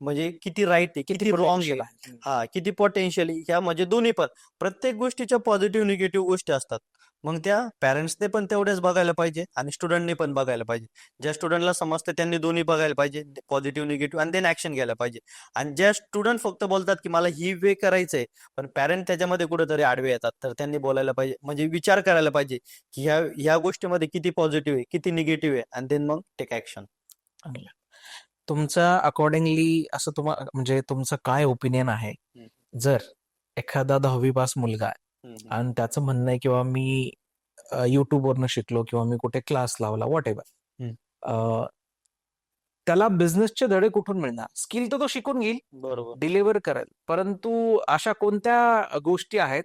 म्हणजे किती राईट आहे, किती रॉंग आहे. potential आहे. हा, किती पोटेन्शियली ह्या म्हणजे दोन्ही पण. प्रत्येक गोष्टीच्या पॉझिटिव्ह निगेटिव्ह गोष्टी असतात. मग त्या पॅरेंट्सने पण तेवढ्याच बघायला पाहिजे आणि स्टुडंटने पण बघायला पाहिजे. ज्या स्टुडंटला समजतं त्यांनी दोन्ही बघायला पाहिजे, पॉझिटिव्ह निगेटिव्ह, आणि देन ऍक्शन घ्यायला पाहिजे. आणि ज्या स्टुडंट फक्त बोलतात की मला ही वे करायचंय, पण पॅरेंट त्याच्यामध्ये कुठेतरी आडवे येतात, तर त्यांनी बोलायला पाहिजे, म्हणजे विचार करायला पाहिजे की ह्या गोष्टीमध्ये किती पॉझिटिव्ह आहे, किती निगेटिव्ह आहे, आणि देन मग टेक ऍक्शन. चांगलं. तुमच्या अकॉर्डिंगली असं म्हणजे तुमचं काय ओपिनियन आहे, जर एखादा 10वी पास मुलगा आहे आणि त्याचं म्हणणं आहे किंवा मी युट्यूबवरनं शिकलो किंवा मी कुठे क्लास लावला, व्हॉट एव्हर, त्याला बिझनेसचे धडे कुठून मिळणार? स्किल तर तो शिकून घेईल, बरोबर. डिलिव्हर करेल, परंतु अशा कोणत्या गोष्टी आहेत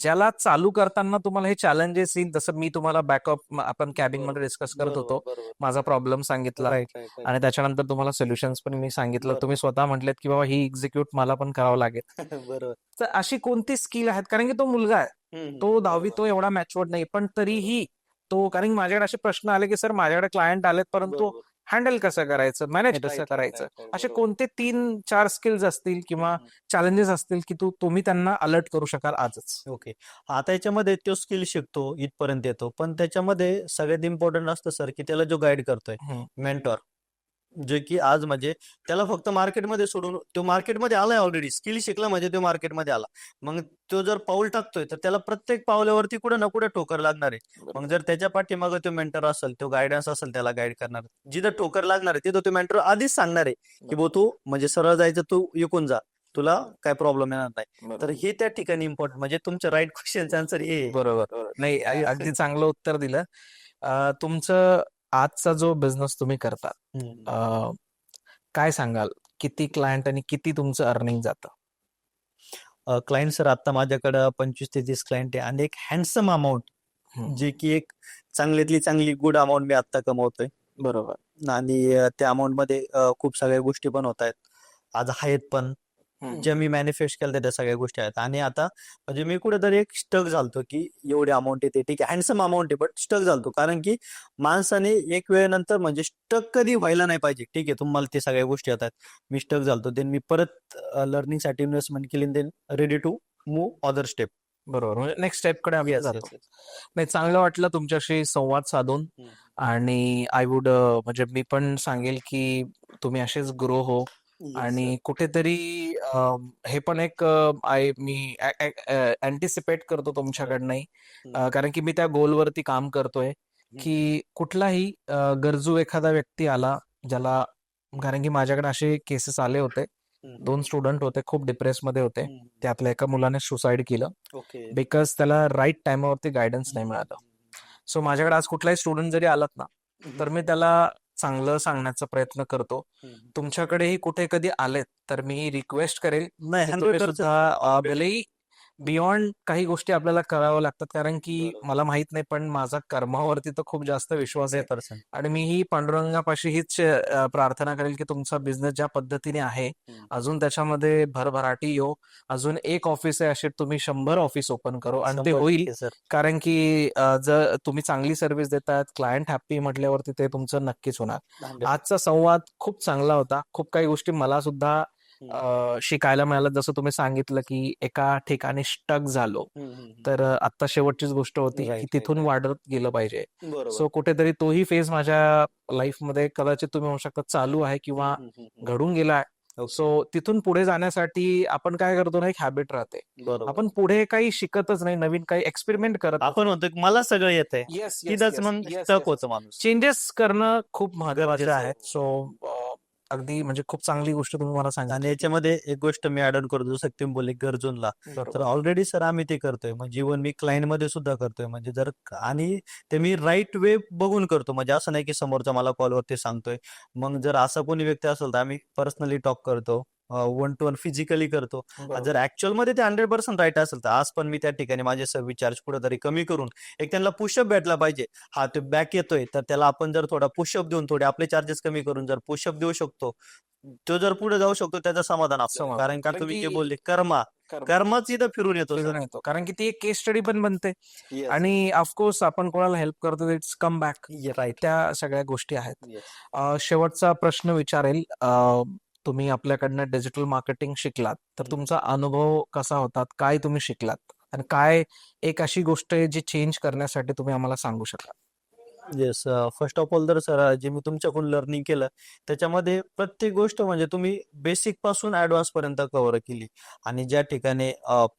ज्याला चालू करताना तुम्हाला हे चॅलेंजेस येईल? जसं मी तुम्हाला बॅकअप, आपण कॅबिन मध्ये डिस्कस करत होतो, माझा प्रॉब्लेम सांगितला आणि त्याच्यानंतर तुम्हाला सोल्युशन्स पण मी सांगितलं. बरोबर. तुम्ही स्वतः म्हटलेत की बाबा ही एक्झिक्यूट मला पण करावं लागेल. बरोबर. तर अशी कोणती स्किल आहेत? कारण की तो मुलगा आहे, तो 10वी, तो एवढा मॅच्युअर्ड नाही, पण तरीही तो, कारण की माझ्याकडे असे प्रश्न आले की सर माझ्याकडे क्लायंट आलेत, परंतु हँडल कसं करायचं, मॅनेज कसं करायचं, असे कोणते 3-4 स्किल्स असतील किंवा चॅलेंजेस असतील की तुम्ही त्यांना अलर्ट करू शकाल आजच? ओके. आता याच्यामध्ये तो स्किल शिकतो, इथपर्यंत येतो, पण त्याच्यामध्ये सगळ्यात इम्पॉर्टंट असतं सर की त्याला जो गाईड करतोय, मेंटॉर, जे की आज म्हणजे त्याला फक्त मार्केटमध्ये सोडून, तो मार्केटमध्ये आलाय ऑलरेडी, स्किल शिकला म्हणजे तो मार्केटमध्ये आला. मग तो जर पाऊल टाकतोय तर त्याला प्रत्येक पावल्यावरती कुठे ना कुठे ठोकर लागणार आहे. मग जर त्याच्या पाठीमागे तो मेंटर असेल, तो गायडन्स असेल, त्याला गाईड करणार, जिथं ठोकर लागणार आहे तिथं तो मेंटर आधीच सांगणार आहे की बो तू म्हणजे सरळ जायचं, तू इकून जा, तुला काय प्रॉब्लेम येणार नाही. तर हे त्या ठिकाणी इम्पॉर्टंट, म्हणजे तुमचं राईट क्वेश्चनचं आन्सर हे आहे. बरोबर. नाही, अगदी चांगलं उत्तर दिलं. तुमचं आजचा जो बिझनेस तुम्ही करता, काय सांगाल? किती क्लायंट आणि किती तुमचं अर्निंग जातं? क्लायंट सर आता माझ्याकडं 25 ते 30 क्लायंट आहे आणि एक हँडसम अमाऊंट हम्म. जे की एक चांगल्यातली चांगली गुड अमाऊंट मी आता कमवतोय बरोबर. आणि त्या अमाऊंट मध्ये खूप सगळ्या गोष्टी पण होत आहेत. आज आहेत पण हम्म. ज्या मी मॅनिफेस्ट केल्या त्या सगळ्या गोष्टी आहेत आणि आता म्हणजे मी कुठेतरी एक स्टक झालतो की एवढी अमाऊंट येते ठीक आहे हँडसम अमाऊंट आहे बट स्टक झालतो कारण की माणसाने एक वेळेनंतर म्हणजे स्टक कधी व्हायला नाही पाहिजे. ठीक आहे तुम्हाला ते सगळ्या गोष्टी येतात. मी स्टक झालतो देन मी परत लर्निंगसाठी इन्व्हेस्टमेंट केली then ready to move other step. बरोबर, म्हणजे नेक्स्ट स्टेपकडे आपण येस जातो. येस नाही, चांगलं वाटलं तुमच्याशी संवाद साधून. आणि आय वुड म्हणजे मी पण सांगेल की तुम्ही असेच ग्रो हो. आणि कुठेतरी हे पण एक मी अँटिसिपेट करतो तुमच्याकडनंही. कारण की मी त्या गोलवरती काम करतोय की कुठलाही गरजू एखादा व्यक्ती आला ज्याला, कारण की माझ्याकडे असे केसेस आले होते. 2 स्टुडंट होते, खूप डिप्रेसमध्ये होते. त्यातल्या एका मुलाने सुसाईड केलं ओके बिकॉज त्याला राईट टाइमावरती गायडन्स नाही मिळालं. सो माझ्याकडे आज कुठलाही स्टुडंट जरी आलात ना तर मी त्याला चांगलं सांगण्याचा प्रयत्न करतो. तुमच्याकडेही कुठे कधी आलेत तर मी रिक्वेस्ट करेल नाही की तुम्ही 100% सुद्धा भलेही बियॉन्ड काही गोष्टी आपल्याला कराव्या लागतात, कारण की मला माहित नाही पण माझा कर्मावरती तर खूप जास्त विश्वास आहे. 100%. आणि मी ही पांडुरंगापाशी हीच प्रार्थना करेल की तुमचा बिझनेस ज्या पद्धतीने आहे अजून त्याच्यामध्ये भरभराटी येऊ. अजून एक ऑफिस आहे असे तुम्ही 100 ऑफिस ओपन करो आणि ते होईल. 100% सर. कारण की जर तुम्ही चांगली सर्व्हिस देतात, क्लायंट हॅप्पी म्हटल्यावरती ते तुमचं नक्कीच होणार. 100%. आजचा संवाद खूप चांगला होता. खूप काही गोष्टी मला सुद्धा शिकायला मिळालं. जसं तुम्ही सांगितलं की एका ठिकाणी स्टक झालो तर आता शेवटचीच गोष्ट होती Right, की right, तिथून वाढत गेलं पाहिजे. बरोबर. सो कुठेतरी तोही फेज माझ्या लाईफमध्ये कदाचित तुम्ही म्हणू शकता चालू आहे किंवा घडून गेलाय. ओके. सो तिथून पुढे जाण्यासाठी आपण काय करतो ना, एक हॅबिट राहते. बरोबर. आपण पुढे काही शिकतच नाही, नवीन काही एक्सपेरिमेंट करत आपण म्हणतो की मला सगळं येतंय. येस तिथंच मग स्टक होतं माणूस. चेंजेस करणं खूप महत्वाचं गरजेचं आहे. आहे. सो अगदी म्हणजे खूप चांगली गोष्ट तुम्ही मला आणि सांगितली. याच्यामध्ये एक गोष्ट मी ऍड ऑन करतो जसं की तुम्ही बोलले गरजूंना तर बरोबर. ऑलरेडी सर आम्ही ते करतोय म्हणजे इव्हन मी क्लायंट मध्ये सुद्धा करतोय म्हणजे जर आणि ते मी राईट वे बघून करतो म्हणजे असं नाही की समोरचा मला कॉलवरती सांगतोय. मग जर असा कोणी व्यक्ती असेल तर आम्ही पर्सनली टॉक करतो. 1 to 1 फिजिकली करतो. बरोबर. जर ऍक्च्युअल मध्ये ते 100% राईट असेल तर आज पण मी त्या ठिकाणी माझे सर्व्हिस चार्ज कुठेतरी कमी करून एक त्यांना पुशअप भेटला पाहिजे. हा ते बॅक येतोय तर त्याला आपण जर थोडा पुशअप देऊन थोडे आपले चार्जेस कमी करून जर पुशअप देऊ शकतो तो जर पुढे जाऊ शकतो त्याचं समाधान आपल्याला. समाधान. कारण की कारण तुम्ही जे की बोलले कर्मच इथं फिरून येतो फिरून सर. येतो. कारण की ती एक केस स्टडी पण बनते. Yes. आणि ऑफकोर्स आपण कोणाला हेल्प करतो इट्स कम बॅक. राईट. त्या सगळ्या गोष्टी आहेत. Yes. शेवटचा प्रश्न विचारेल. तुम्ही आपल्याकडनं डिजिटल मार्केटिंग शिकलात तर तुमचा अनुभव कसा होता? काय तुम्ही शिकलात? आणि काय एक अशी गोष्ट आहे जी चेंज करण्यासाठी तुम्ही आम्हाला सांगू शकाल? येस. फर्स्ट ऑफ ऑल तर सर जे मी तुमच्याकडून लर्निंग केलं त्याच्यामध्ये प्रत्येक गोष्ट म्हणजे तुम्ही बेसिक पासून ऍडव्हान्स पर्यंत कव्हर केली आणि ज्या ठिकाणी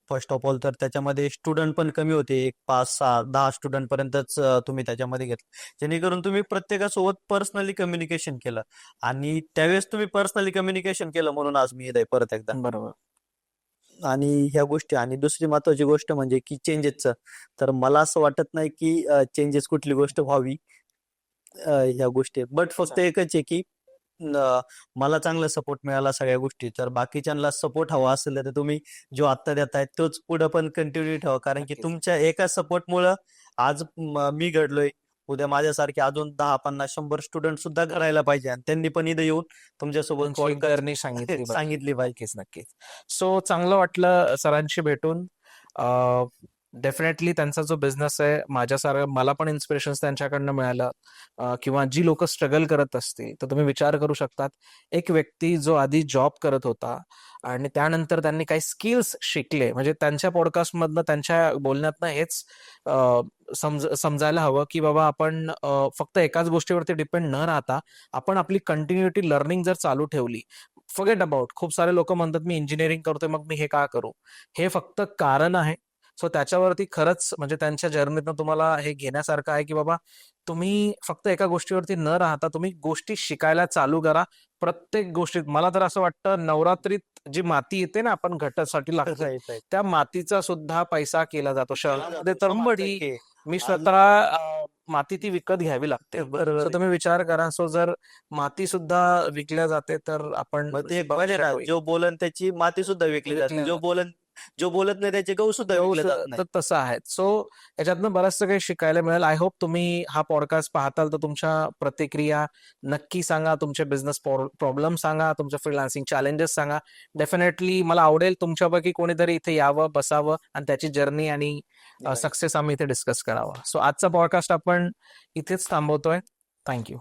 फर्स्ट ऑफ ऑल तर त्याच्यामध्ये स्टुडंट पण कमी होते. एक 5, 6, 10 स्टुडंट पर्यंतच तुम्ही त्याच्यामध्ये घेतलं जेणेकरून तुम्ही प्रत्येकासोबत पर्सनली कम्युनिकेशन केलं आणि त्यावेळेस तुम्ही पर्सनली कम्युनिकेशन केलं म्हणून आज मी इथे परत एकदा. बरोबर. आणि ह्या गोष्टी आणि दुसरी महत्वाची गोष्ट म्हणजे की चेंजेसचं तर मला असं वाटत नाही की चेंजेस कुठली गोष्ट व्हावी ह्या गोष्टी बट फक्त एकच आहे की मला चांगला सपोर्ट मिळाला सगळ्या गोष्टी तर बाकीच्यांना सपोर्ट हवा असेल तर तुम्ही जो आत्ता देताय तोच पुढे पण कंटिन्यू ठेवा कारण की नक्कीच. तुमच्या एका सपोर्टमुळं आज मी घडलोय. उद्या माझ्यासारखे अजून 10, 50, 100 स्टुडंट सुद्धा घडायला पाहिजे आणि त्यांनी पण इथे येऊन तुमच्यासोबत तुमची पॉडकास्ट जर्नी सांगितली पाहिजे. सांगितली पाहिजे. नक्कीच नक्कीच. सो चांगलं वाटलं सरांशी भेटून. डेफिनेटली त्यांचा जो बिझनेस आहे माझ्यासारखं मला पण इन्स्पिरेशन्स त्यांच्याकडनं मिळालं. किंवा जी लोक स्ट्रगल करत असतील तर तुम्ही विचार करू शकतात. एक व्यक्ती जो आधी जॉब करत होता आणि त्यानंतर त्यांनी काही स्किल्स शिकले, म्हणजे त्यांच्या पॉडकास्टमधनं त्यांच्या बोलण्यातनं हेच समजायला हवं की बाबा आपण फक्त एकाच गोष्टीवरती डिपेंड न राहता आपण आपली कंटिन्युटी लर्निंग जर चालू ठेवली. फॉरगेट अबाउट खूप सारे लोक म्हणतात मी इंजिनिअरिंग करतोय मग मी हे का करू. हे फक्त कारण आहे. सो त्याच्यावरती खरंच म्हणजे त्यांच्या जर्नीतनं तुम्हाला हे घेण्यासारखं आहे की बाबा तुम्ही फक्त एका गोष्टीवरती न राहता तुम्ही गोष्टी शिकायला चालू करा. प्रत्येक गोष्टीत मला तर असं वाटतं नवरात्रीत जी माती येते ना आपण घटासाठी लागते Right, right. त्या मातीचा सुद्धा पैसा केला जातो. शहरामध्ये तर 100%. मी स्वतः माती ती विकत घ्यावी लागते. बरोबर सो आहे. तुम्ही विचार करा. सो जर माती सुद्धा विकल्या जाते तर आपण मग ते एक भविष्यात म्हणे ना होईल. जो बोलन त्याची माती सुद्धा विकली विकली जाते जो जाते. बोलन जो बोलत नाही त्याचे गहू सुद्धा विकले जात नाही. तर तसं आहे. सो याच्यातनं बरंचसं काही शिकायला मिळेल. आय होप तुम्ही हा पॉडकास्ट पाहताल तर तुमच्या प्रतिक्रिया नक्की सांगा, तुमचे बिझनेस प्रॉब्लेम सांगा, तुमचे फ्रीलान्सिंग चॅलेंजेस सांगा. डेफिनेटली मला आवडेल तुमच्यापैकी कोणीतरी इथे यावं, बसावं आणि त्याची जर्नी आणि सक्सेस आम्ही इथे डिस्कस करावा. सो आजचा पॉडकास्ट आपण इथेच थांबवतोय. थँक्यू.